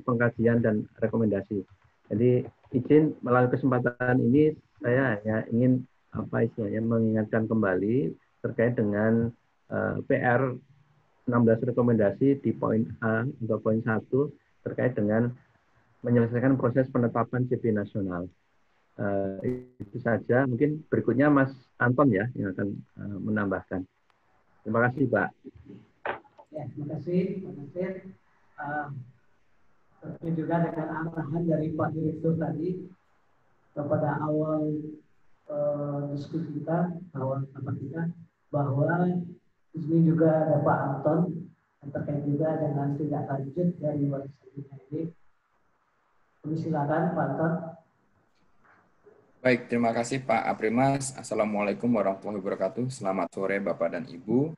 pengkajian dan rekomendasi. Jadi izin melalui kesempatan ini saya hanya ingin mengingatkan kembali terkait dengan PR 16 rekomendasi di poin A atau poin 1 terkait dengan menyelesaikan proses penetapan CB nasional. Itu saja. Mungkin berikutnya Mas Anton ya yang akan menambahkan. Terima kasih Pak. Ya, terima kasih. Tentu juga dengan arahan dari Pak Direktur tadi pada awal diskusi kita, awal rapat kita, bahwa di sini juga ada Pak Anton yang terkait juga dengan tindak lanjut dari warisan ini. Silakan Pak Anton. Baik, terima kasih Pak Aprimas. Assalamualaikum warahmatullahi wabarakatuh. Selamat sore Bapak dan Ibu.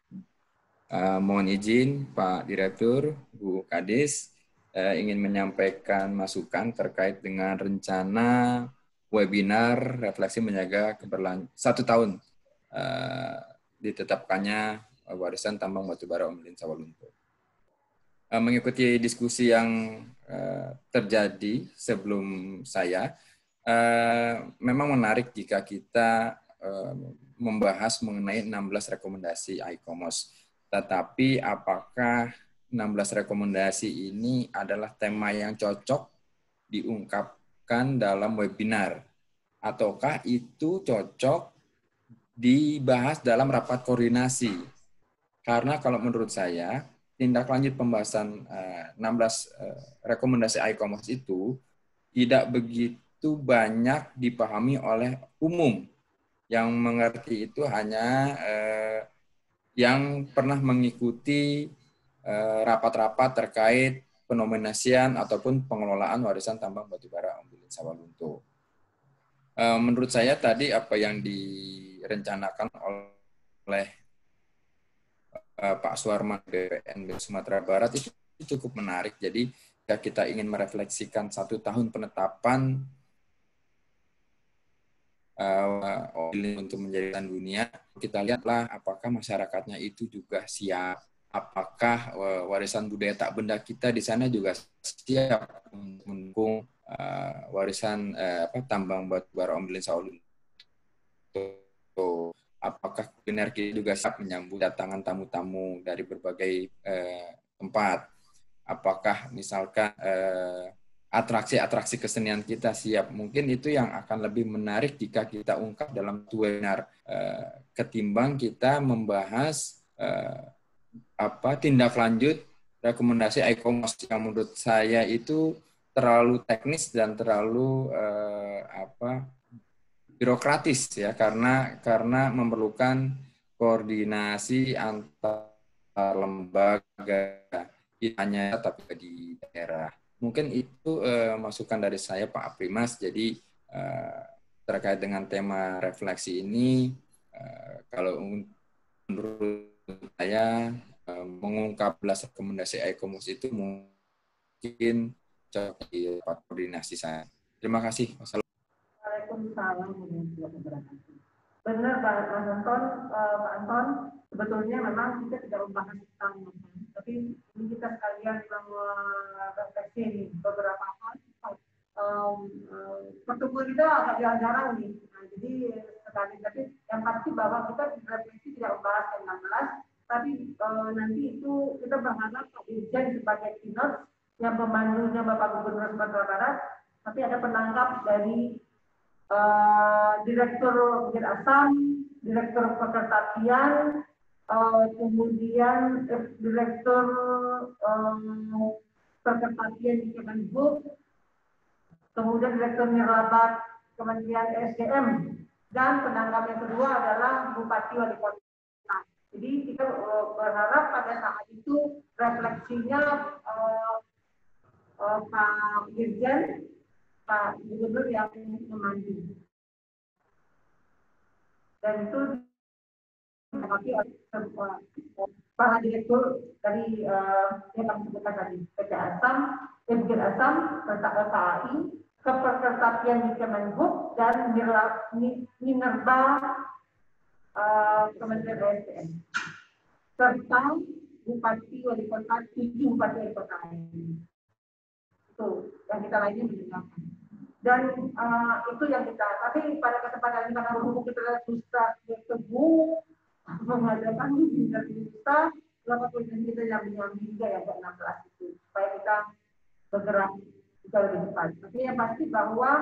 Mohon izin Pak Direktur, Bu Kadis, ingin menyampaikan masukan terkait dengan rencana webinar refleksi menjaga keberlanjutan 1 tahun ditetapkannya warisan tambang batubara Ombilin Sawalunto. Mengikuti diskusi yang terjadi sebelum saya, memang menarik jika kita membahas mengenai 16 rekomendasi ICOMOS. Tetapi apakah 16 rekomendasi ini adalah tema yang cocok diungkapkan dalam webinar? Ataukah itu cocok dibahas dalam rapat koordinasi? Karena kalau menurut saya, tindak lanjut pembahasan 16 rekomendasi ICOMOS itu tidak begitu banyak dipahami oleh umum. Yang mengerti itu hanya yang pernah mengikuti rapat-rapat terkait penominasian ataupun pengelolaan warisan tambang batubara Ombilin Sawalunto. Menurut saya tadi apa yang direncanakan oleh Pak Suarman BPN Sumatera Barat itu cukup menarik. Jadi jika kita ingin merefleksikan 1 tahun penetapan untuk menjadikan dunia, kita lihatlah apakah masyarakatnya itu juga siap, apakah warisan budaya tak benda kita di sana juga siap mendukung warisan tambang batubara Ombilin Sawalunto. Apakah kuliner kita juga siap menyambut datangan tamu-tamu dari berbagai tempat? Apakah misalkan atraksi-atraksi kesenian kita siap? Mungkin itu yang akan lebih menarik jika kita ungkap dalam webinar ketimbang kita membahas tindak lanjut rekomendasi ICOMOS yang menurut saya itu terlalu teknis dan terlalu birokratis ya, karena memerlukan koordinasi antar lembaga, hanya tapi di daerah. Mungkin itu masukan dari saya Pak Aprimas. Jadi terkait dengan tema refleksi ini, kalau menurut saya mengungkap 11 rekomendasi ICOMOS itu mungkin cocok di koordinasi saya. Terima kasih. Waalaikumsalam warahmatullahi wabarakatuh. Benar Pak Anton, sebetulnya memang kita tidak membahas tentang tapi ini kita sekalian merefleksi beberapa hal. Pertemuan kita agak jarang nih. Nah, jadi sekali tapi yang pasti bahwa kita refleksi tidak membahas yang 16, tapi nanti itu kita berharap Pak Dirjen sebagai keynote yang pemandunya Bapak Gubernur Sumatera Barat, tapi ada penangkap dari Direktur Bukit Asam, Direktur Pekerjaan, kemudian Direktur Pekerjaan di Kemenhub, kemudian Direktur Nirlaba Kementerian SDM, dan penangkap yang kedua adalah Bupati Wali Kota. Jadi kita berharap pada saat itu refleksinya Pak Dirjen, Pak Gubernur yang memandu. Dan itu mengakui para direktur dari yang kami sebutkan tadi, PT Asam, Bukit Asam, serta KAI, Kepekerjaan di Kemenhub, dan Minerba Kementerian SDM, serta Bupati Wali Kota, 7 Bupati Wali Kota ini. Itu yang kita lainnya mendengarkan. Dan itu yang kita, tapi pada kesempatan ini karena berhubung kita susah bertemu mengadakan kita berapa poin kita yang juga yang ke-16 itu supaya kita bergerak juga lebih cepat. Tapi yang pasti bahwa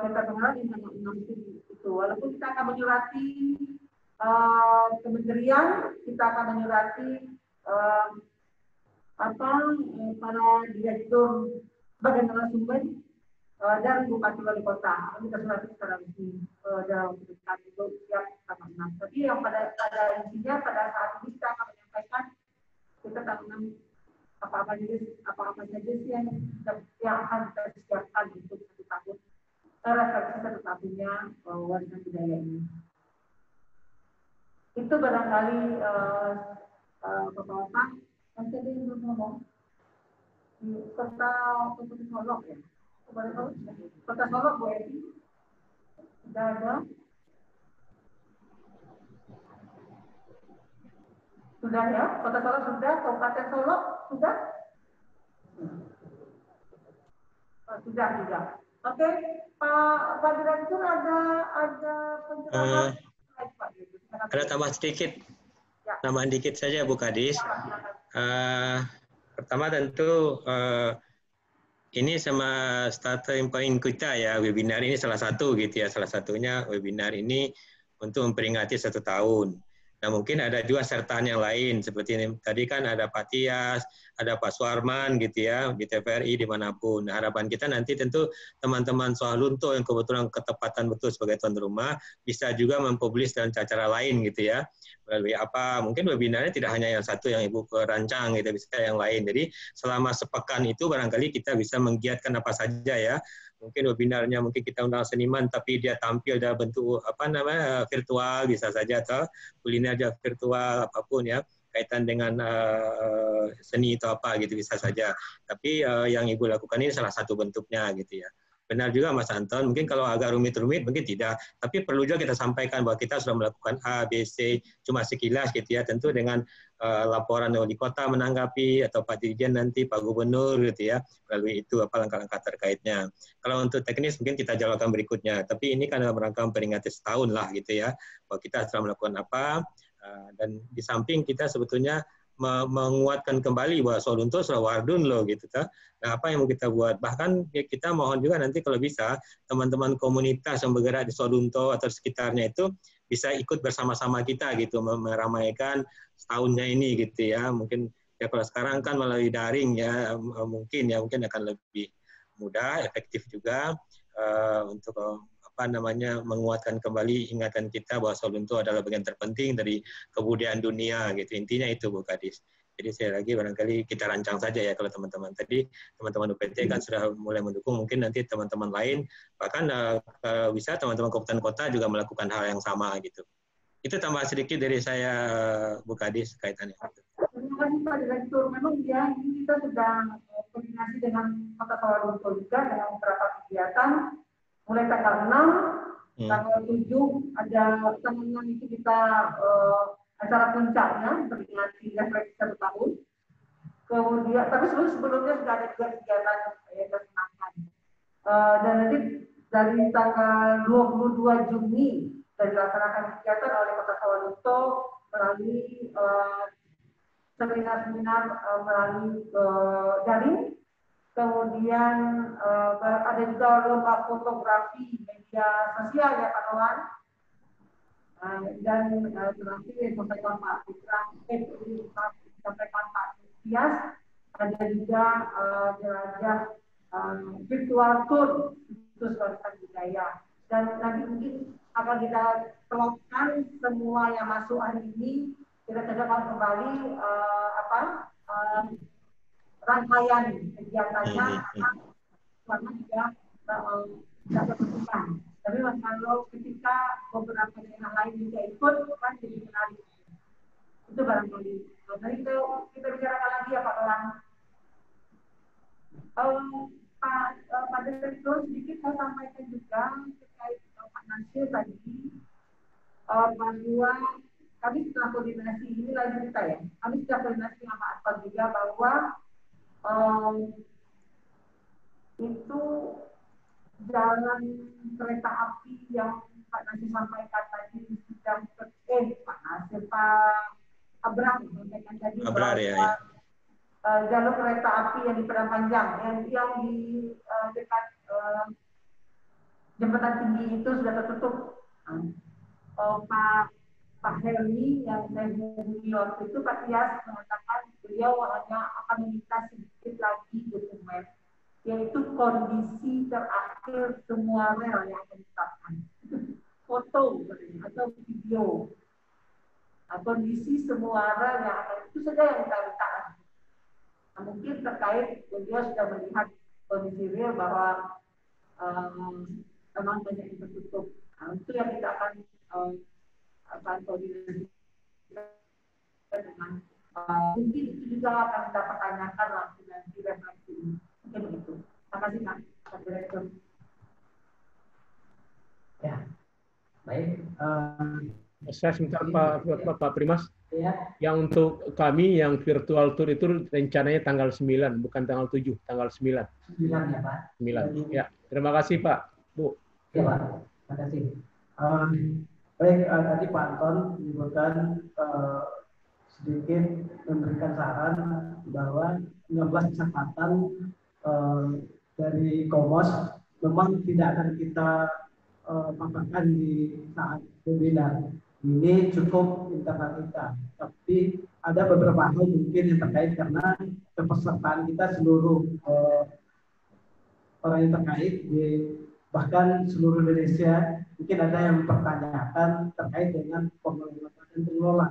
kita berharap yang ke-6 itu walaupun kita akan menyurati kementerian, kita akan menyurati para direktur bagian narasumber dan Bupati Wali Kota. Kita sudah secara resmi dalam dekat itu siap tanggal 6. Tapi yang pada intinya pada saat ini kita akan menyampaikan kita tanggal 6 apa-apa saja sih yang akan kita siapkan untuk 1 tahun refleksi 1 tahunnya warisan budaya ini. Itu barangkali Bapak-bapak nanti ada yang belum ngomong di kota Solok ya. Kota Solok Bu Edi sudah ada, sudah ya, Kota Solok sudah, Kabupaten Solok sudah, sudah. Oke, Pak Direktur ada pencerahan. Ada tambah sedikit, tambahan dikit saja Bu Kadis. Pertama tentu ini sama starting point kita ya, webinar ini salah satu gitu ya, salah satunya webinar ini untuk memperingati 1 tahun. Nah mungkin ada juga sertaan yang lain seperti ini. Tadi kan ada Pak Tias, ada Pak Suarman gitu ya di TVRI dimanapun. Nah, harapan kita nanti tentu teman-teman Soalunto yang kebetulan ketepatan betul sebagai tuan rumah bisa juga mempublish dengan cara lain gitu ya. Melalui apa? Mungkin webinarnya tidak hanya yang satu yang Ibu rancang gitu, bisa yang lain. Jadi selama sepekan itu barangkali kita bisa menggiatkan apa saja ya. Mungkin webinarnya mungkin kita undang seniman tapi dia tampil dalam bentuk virtual bisa saja, atau kuliner aja virtual apapun ya, kaitan dengan seni atau apa gitu bisa saja. Tapi yang Ibu lakukan ini salah satu bentuknya gitu ya. Benar juga Mas Anton, mungkin kalau agak rumit-rumit mungkin tidak, tapi perlu juga kita sampaikan bahwa kita sudah melakukan A, B, C, cuma sekilas gitu ya, tentu dengan laporan wali kota menanggapi, atau Pak Dirjen nanti, Pak Gubernur gitu ya, melalui itu apa langkah-langkah terkaitnya. Kalau untuk teknis mungkin kita jalankan berikutnya, tapi ini kan dalam rangka memperingati 1 tahun lah gitu ya, bahwa kita sudah melakukan apa, dan di samping kita sebetulnya menguatkan kembali bahwa Solunto sudah wardun loh gitu. Nah apa yang mau kita buat? Bahkan kita mohon juga nanti kalau bisa teman-teman komunitas yang bergerak di Solunto atau sekitarnya itu bisa ikut bersama-sama kita gitu meramaikan setahunnya ini gitu ya. Mungkin ya kalau sekarang kan melalui daring ya mungkin akan lebih mudah, efektif juga untuk menguatkan kembali ingatan kita bahwa Sawalunto adalah bagian terpenting dari kebudayaan dunia gitu. Intinya itu Bu Kadis. Jadi sekali lagi barangkali kita rancang saja ya kalau teman-teman. Tadi teman-teman UPT kan sudah mulai mendukung, mungkin nanti teman-teman lain bahkan bisa teman-teman kabupaten kota juga melakukan hal yang sama gitu. Itu tambah sedikit dari saya Bu Kadis kaitannya. Terima kasih Pak Direktur. Memang ya ini kita sudah koordinasi dengan Kota Sawalunto juga dengan beberapa kegiatan. Mulai tanggal 6, tanggal 7 ada tanggal 6 itu kita acara puncaknya memperingati refleksi 1 tahun. Kemudian, tapi sebelumnya sudah ada juga kegiatan yang dilaksanakan. Dan nanti dari tanggal 22 Juni sudah dilaksanakan kegiatan oleh Kota Sawalunto melalui seminar-seminar melalui daring. Kemudian ada juga lomba fotografi media sosial ya Pak Nolan. Dan terakhir yang disampaikan Pak Putra, disampaikan Pak Tias, ada juga jelajah virtual tour khusus warisan budaya. Dan nanti mungkin akan kita telurkan semua yang masuk hari ini, kita coba kembali rangkaian kegiatannya karena juga tidak tertentukan. Tapi kalau ketika beberapa daerah lain juga ikut, kan jadi menarik. Itu barangkali. Jadi kita bicarakan lagi ya Pak Nolan. Pak Direktur sedikit saya sampaikan juga terkait Pak Nasir tadi bahwa kami sudah koordinasi ini lagi kita ya. Kami sudah koordinasi dengan Pak Asfal juga bahwa itu jalan kereta api yang Pak Nasir sampaikan tadi sudah Pak Abrar sampaikan tadi Abrar, bahwa jalur kereta api yang di Padang Panjang yang di dekat jembatan tinggi itu sudah tertutup. Pak Helmi yang saya hubungi waktu itu Pak Tias mengatakan beliau hanya akan meminta sedikit lagi dokumen, yaitu kondisi terakhir semua rel yang akan ditetapkan, foto atau video, kondisi semua rel yang akan, itu saja yang kita minta. Nah, mungkin terkait beliau sudah melihat kondisi real bahwa memang banyak yang tertutup. Nah, itu yang kita akan koordinasi dengan mungkin itu juga akan kita pertanyakan langsung nanti refleksi ini. Mungkin begitu. Terima kasih Pak Direktur. Ya, baik. Saya sebentar Pak Primas. Ya. Yang untuk kami yang virtual tour itu rencananya tanggal 9, bukan tanggal 7, tanggal 9. 9 ya Pak. 9. Ya, terima kasih Pak. Bu. Ya Pak, terima kasih. Baik, tadi Pak Anton menyebutkan sedikit memberikan saran bahwa 16 kesempatan dari Komos memang tidak akan kita paparkan di saat webinar. Ini cukup internal kita, tapi ada beberapa hal mungkin yang terkait karena kepesertaan kita seluruh orang yang terkait bahkan seluruh Indonesia. Mungkin ada yang mempertanyakan terkait dengan pengelola dan pengelola,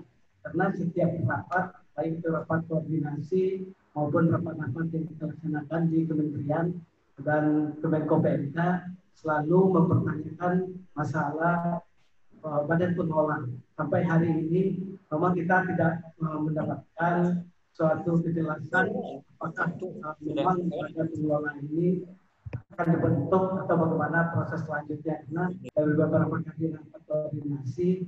karena setiap rapat, baik itu rapat koordinasi maupun rapat-rapat yang kita laksanakan di kementerian dan Kemenko PMK selalu mempertanyakan masalah badan pengelola. Sampai hari ini memang kita tidak mendapatkan suatu kejelasan apakah memang badan pengelola ini akan dibentuk atau bagaimana proses selanjutnya, karena dari beberapa kali rapat koordinasi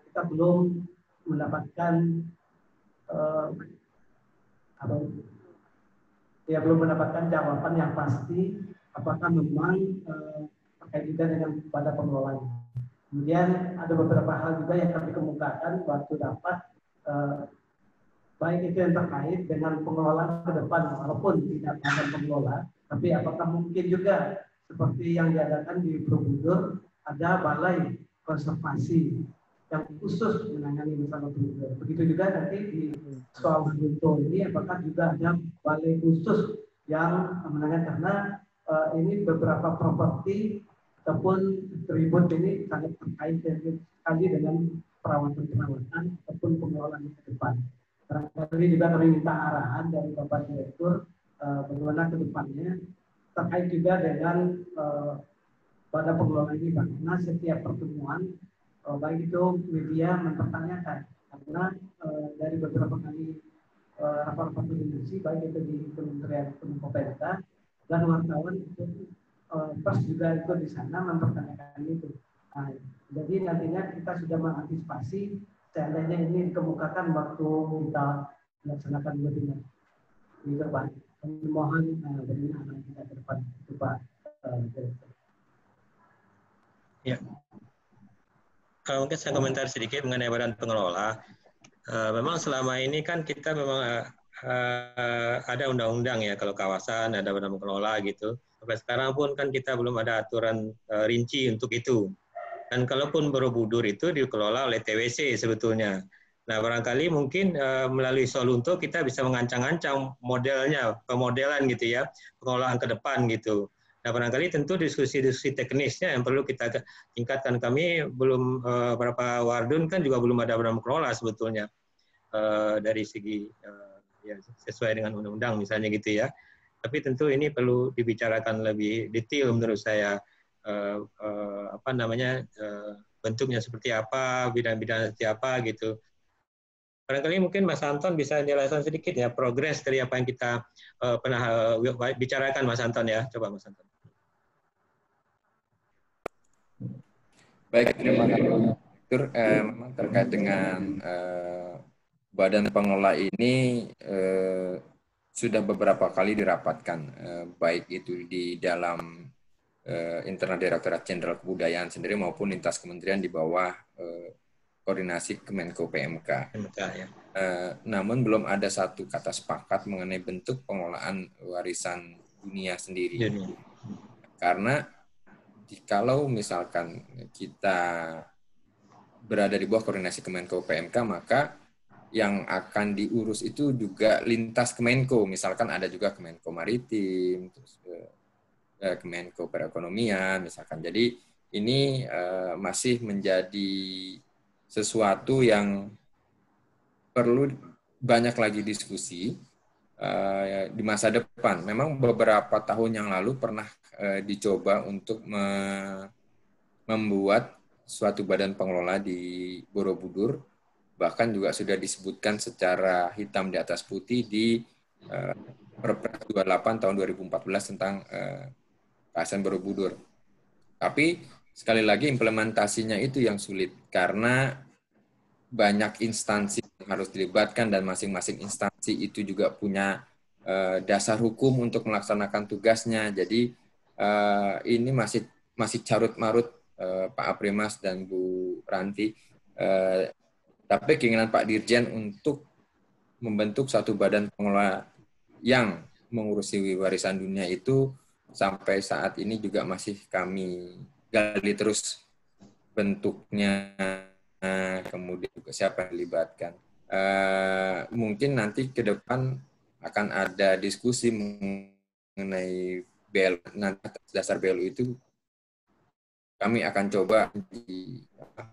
kita belum mendapatkan belum mendapatkan jawaban yang pasti apakah memang terkait juga dengan pada pengelolanya. Kemudian ada beberapa hal juga yang kami kemukakan waktu dapat baik itu yang terkait dengan pengelolaan ke depan walaupun tidak ada pengelola, tapi apakah mungkin juga seperti yang diadakan di Borobudur ada balai konservasi yang khusus menangani masalah Borobudur. Begitu juga nanti di Sawalunto ini apakah juga ada balai khusus yang menangani, karena ini beberapa properti ataupun tribut ini sangat terkait sekali dengan perawatan ataupun pengelolaan ke depan. Barangkali juga kami minta arahan dari Bapak Direktur bagaimana ke depannya terkait juga dengan pada pengelolaan ini, karena setiap pertemuan baik itu media mempertanyakan, karena dari beberapa kali rapat-rapat koordinasi baik itu di Kementerian Kominfo dan wartawan itu pers juga ikut di sana mempertanyakan itu. Nah, jadi nantinya kita sudah mengantisipasi seandainya ini dikemukakan waktu kita melaksanakan webinar di depan. Kami mohon bagaimana kita ke depan, Pak Direktur. Ya. Mungkin saya komentar sedikit mengenai badan pengelola. Memang selama ini kan kita memang ada undang-undang ya, kalau kawasan ada badan pengelola gitu. Sampai sekarang pun kan kita belum ada aturan rinci untuk itu. Dan kalaupun Borobudur itu dikelola oleh TWC sebetulnya. Nah, barangkali mungkin melalui Solunto kita bisa mengancang-ancang modelnya, pemodelan gitu ya, pengelolaan ke depan gitu. Nah, barangkali tentu diskusi-diskusi teknisnya yang perlu kita tingkatkan. Kami belum, beberapa wardun kan juga belum ada badan pengelola sebetulnya. Dari segi ya, sesuai dengan undang-undang misalnya gitu ya. Tapi tentu ini perlu dibicarakan lebih detail menurut saya, bentuknya seperti apa, bidang-bidang seperti apa gitu. Barangkali mungkin Mas Anton bisa jelaskan sedikit ya progres dari apa yang kita pernah bicarakan, Mas Anton ya. Coba Mas Anton. Baik, terima kasih. Memang terkait dengan badan pengelola ini sudah beberapa kali dirapatkan, baik itu di dalam internal Direktorat Jenderal Kebudayaan sendiri maupun lintas kementerian di bawah koordinasi Kemenko PMK. Ya. Namun belum ada satu kata sepakat mengenai bentuk pengelolaan warisan dunia sendiri. Karena kalau misalkan kita berada di bawah koordinasi Kemenko PMK, maka yang akan diurus itu juga lintas Kemenko. Misalkan ada juga Kemenko Maritim, terus Kemenko Perekonomian, misalkan. Jadi ini masih menjadi sesuatu yang perlu banyak lagi diskusi di masa depan. Memang beberapa tahun yang lalu pernah dicoba untuk membuat suatu badan pengelola di Borobudur, bahkan juga sudah disebutkan secara hitam di atas putih di Perpres 28 tahun 2014 tentang kawasan Borobudur. Tapi sekali lagi implementasinya itu yang sulit karena banyak instansi yang harus dilibatkan dan masing-masing instansi itu juga punya dasar hukum untuk melaksanakan tugasnya. Jadi ini masih carut-marut Pak Aprimas dan Bu Ranti. Tapi keinginan Pak Dirjen untuk membentuk satu badan pengelola yang mengurusi warisan dunia itu sampai saat ini juga masih kami gali terus bentuknya, kemudian juga siapa yang dilibatkan. Mungkin nanti ke depan akan ada diskusi mengenai BLU, nanti dasar BLU itu kami akan coba di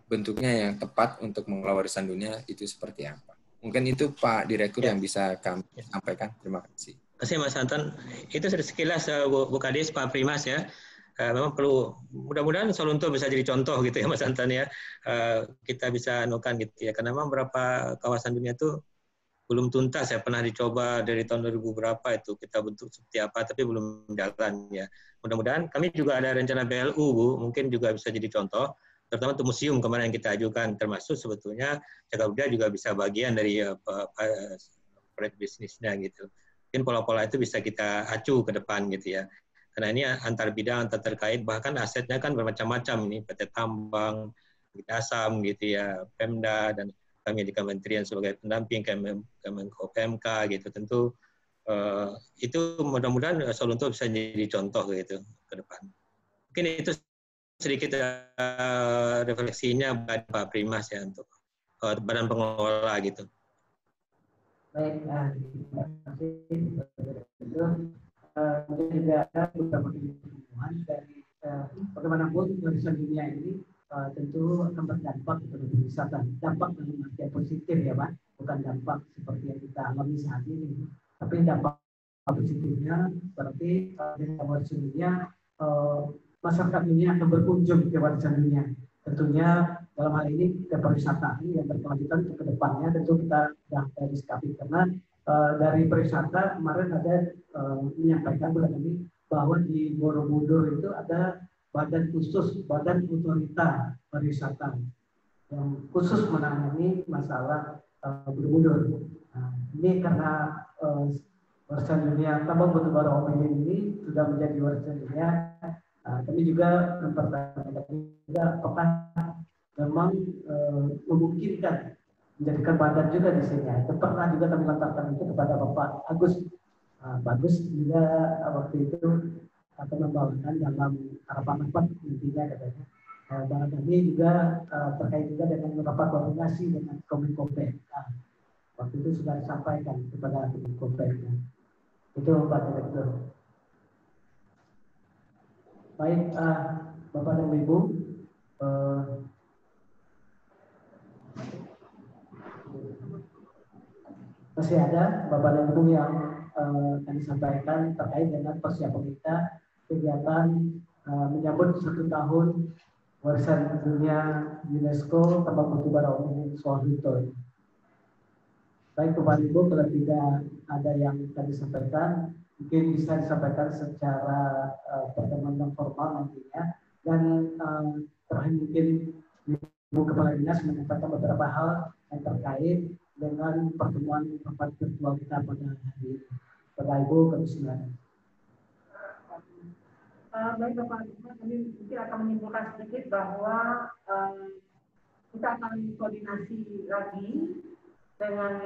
bentuknya yang tepat untuk mengelola warisan dunia itu seperti apa. Mungkin itu Pak Direktur yang bisa kami sampaikan. Terima kasih. Terima kasih Mas Anton. Itu sudah sekilas Bu Kadis, Pak Primas ya. Memang perlu, mudah-mudahan Solunto bisa jadi contoh gitu ya Mas Anton ya. Kita bisa anukan gitu ya. Karena memang beberapa kawasan dunia itu belum tuntas ya, pernah dicoba dari tahun 2000 berapa itu kita bentuk seperti apa, tapi belum jalan ya. Mudah-mudahan kami juga ada rencana BLU Bu, mungkin juga bisa jadi contoh, terutama untuk museum kemarin yang kita ajukan, termasuk sebetulnya Cagar Budaya juga bisa bagian dari proyek bisnisnya gitu. Mungkin pola-pola itu bisa kita acu ke depan gitu ya. Karena ini antar bidang, antar terkait, bahkan asetnya kan bermacam-macam ini, PT Tambang, Asam gitu ya, Pemda, dan kami di kementerian sebagai pendamping Kemenko PMK gitu. Tentu itu mudah-mudahan Solunto bisa jadi contoh gitu ke depan. Mungkin itu sedikit refleksinya Pak Primas ya untuk badan pengelola gitu. Baik, terima kasih. Juga ada beberapa pertemuan dari bagaimanapun warisan dunia ini tentu akan berdampak kepada pariwisata. Dampak dalam arti positif ya Pak, bukan dampak seperti yang kita alami saat ini. Tapi dampak positifnya seperti warisan dunia, masyarakat dunia akan berkunjung ke warisan dunia. Tentunya dalam hal ini ke pariwisata yang berkelanjutan ke depannya tentu kita sudah disikapi karena dari pariwisata kemarin ada menyampaikan bulan ini bahwa di Borobudur itu ada badan khusus, badan otorita pariwisata yang khusus menangani masalah Borobudur. Nah, ini karena warisan dunia tambang batubara Ombilin ini sudah menjadi warisan dunia, kami juga mempertanyakan juga apakah memang memungkinkan menjadikan badan juga di sini. Itu pernah juga kami lantarkan itu kepada Bapak Agus. Bagus juga waktu itu akan membawakan dalam harapan-harapan intinya katanya. Barangkali juga terkait juga dengan rapat koordinasi dengan Kominfo PMK. Waktu itu sudah disampaikan kepada Kominfo PMK. Itu Pak Direktur. Baik, Bapak dan Ibu, masih ada Bapak dan Ibu yang kami sampaikan terkait dengan persiapan kita kegiatan menyambut 1 tahun warisan dunia UNESCO tambang batubara Ombilin Soeharto. Baik Bapak Ibu, kalau tidak ada yang kami sampaikan, mungkin bisa disampaikan secara pertemuan yang formal nantinya. Dan terakhir mungkin Ibu Kepala Dinas menyampaikan beberapa hal yang terkait dengan pertemuan rapat virtual kita pada hari ini. Bapak Ibu, kami silakan. Baik Bapak Ibu, kami mungkin akan menyimpulkan sedikit bahwa kita akan koordinasi lagi dengan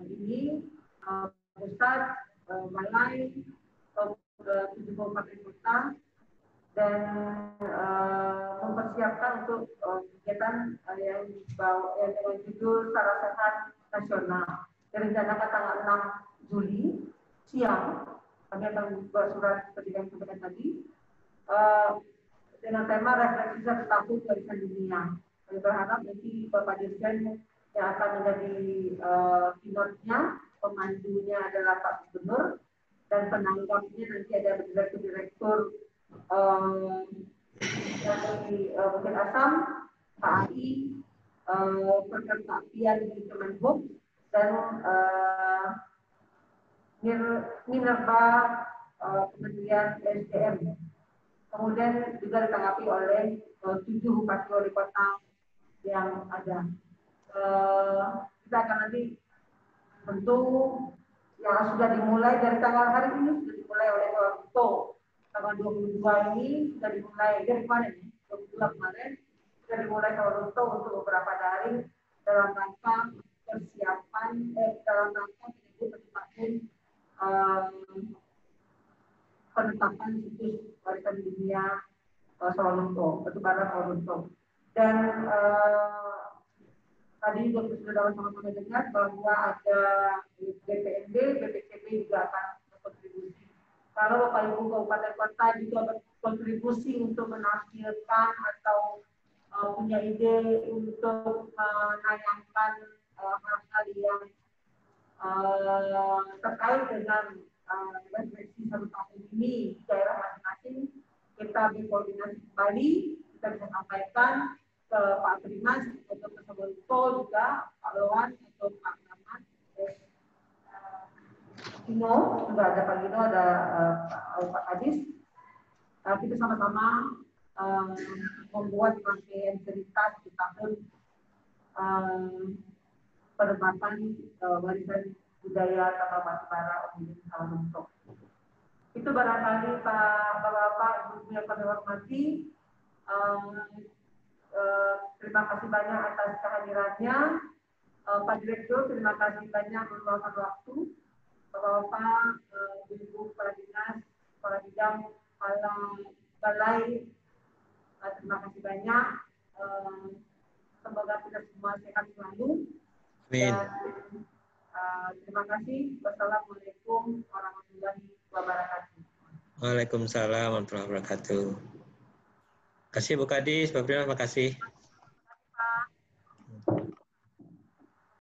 ini pusat, balai, 74 kota, dan mempersiapkan untuk kegiatan yang dengan judul Sarana Sehat Nasional. Direncanakan tanggal 6 Juli siang. Kami akan membuat surat seperti yang sampaikan tadi dengan tema refleksi 1 tahun warisan dunia. Kami berharap nanti Bapak Dirjen yang akan menjadi keynote-nya, pemandunya adalah Pak Gubernur, dan penanggapnya nanti ada direktur dari Bukit Asam, Pak AI, Perkerjaan di Kemenhub, dan Minerba Kementerian SDM. Kemudian juga ditanggapi oleh 7 bupati wali kota yang ada. Kita akan nanti tentu yang sudah dimulai dari tanggal hari ini sudah dimulai oleh Soeharto. Tanggal 22 ini sudah dimulai dari kemarin, 22 kemarin sudah dimulai Soeharto untuk beberapa daring dalam rangka persiapan dalam rangka penetapan situs warisan dunia Soeharto, batubara Soeharto. Dan tadi sudah sama-sama dengar bahwa ada BPNB, BPCB juga akan berkontribusi. Kalau Bapak Ibu Kabupaten Kota juga berkontribusi untuk menampilkan atau punya ide untuk menayangkan hal-hal yang terkait dengan refleksi 1 tahun ini di daerah masing-masing, kita berkoordinasi kembali, kita bisa sampaikan ke Pak Primas atau ke Soeharto juga, Pak Loan atau Pak Rahmat, Gino, juga ada Pak Gino, ada Pak Kadis. Kita sama-sama membuat rangkaian cerita 1 tahun penetapan warisan budaya tambang batubara Ombilin Soeharto. Itu barangkali Bapak Ibu yang kami hormati. Terima kasih banyak atas kehadirannya. Pak Direktur, terima kasih banyak meluangkan waktu. Bapak-bapak, Ibu Kepala Dinas, Kepala Bidang, Kepala Balai, terima kasih banyak. Semoga kita semua sehat selalu. Amin. Terima kasih. Wassalamualaikum warahmatullahi wabarakatuh. Waalaikumsalam warahmatullahi wabarakatuh. kasih Bu Kadis, Pak Prima, terima kasih.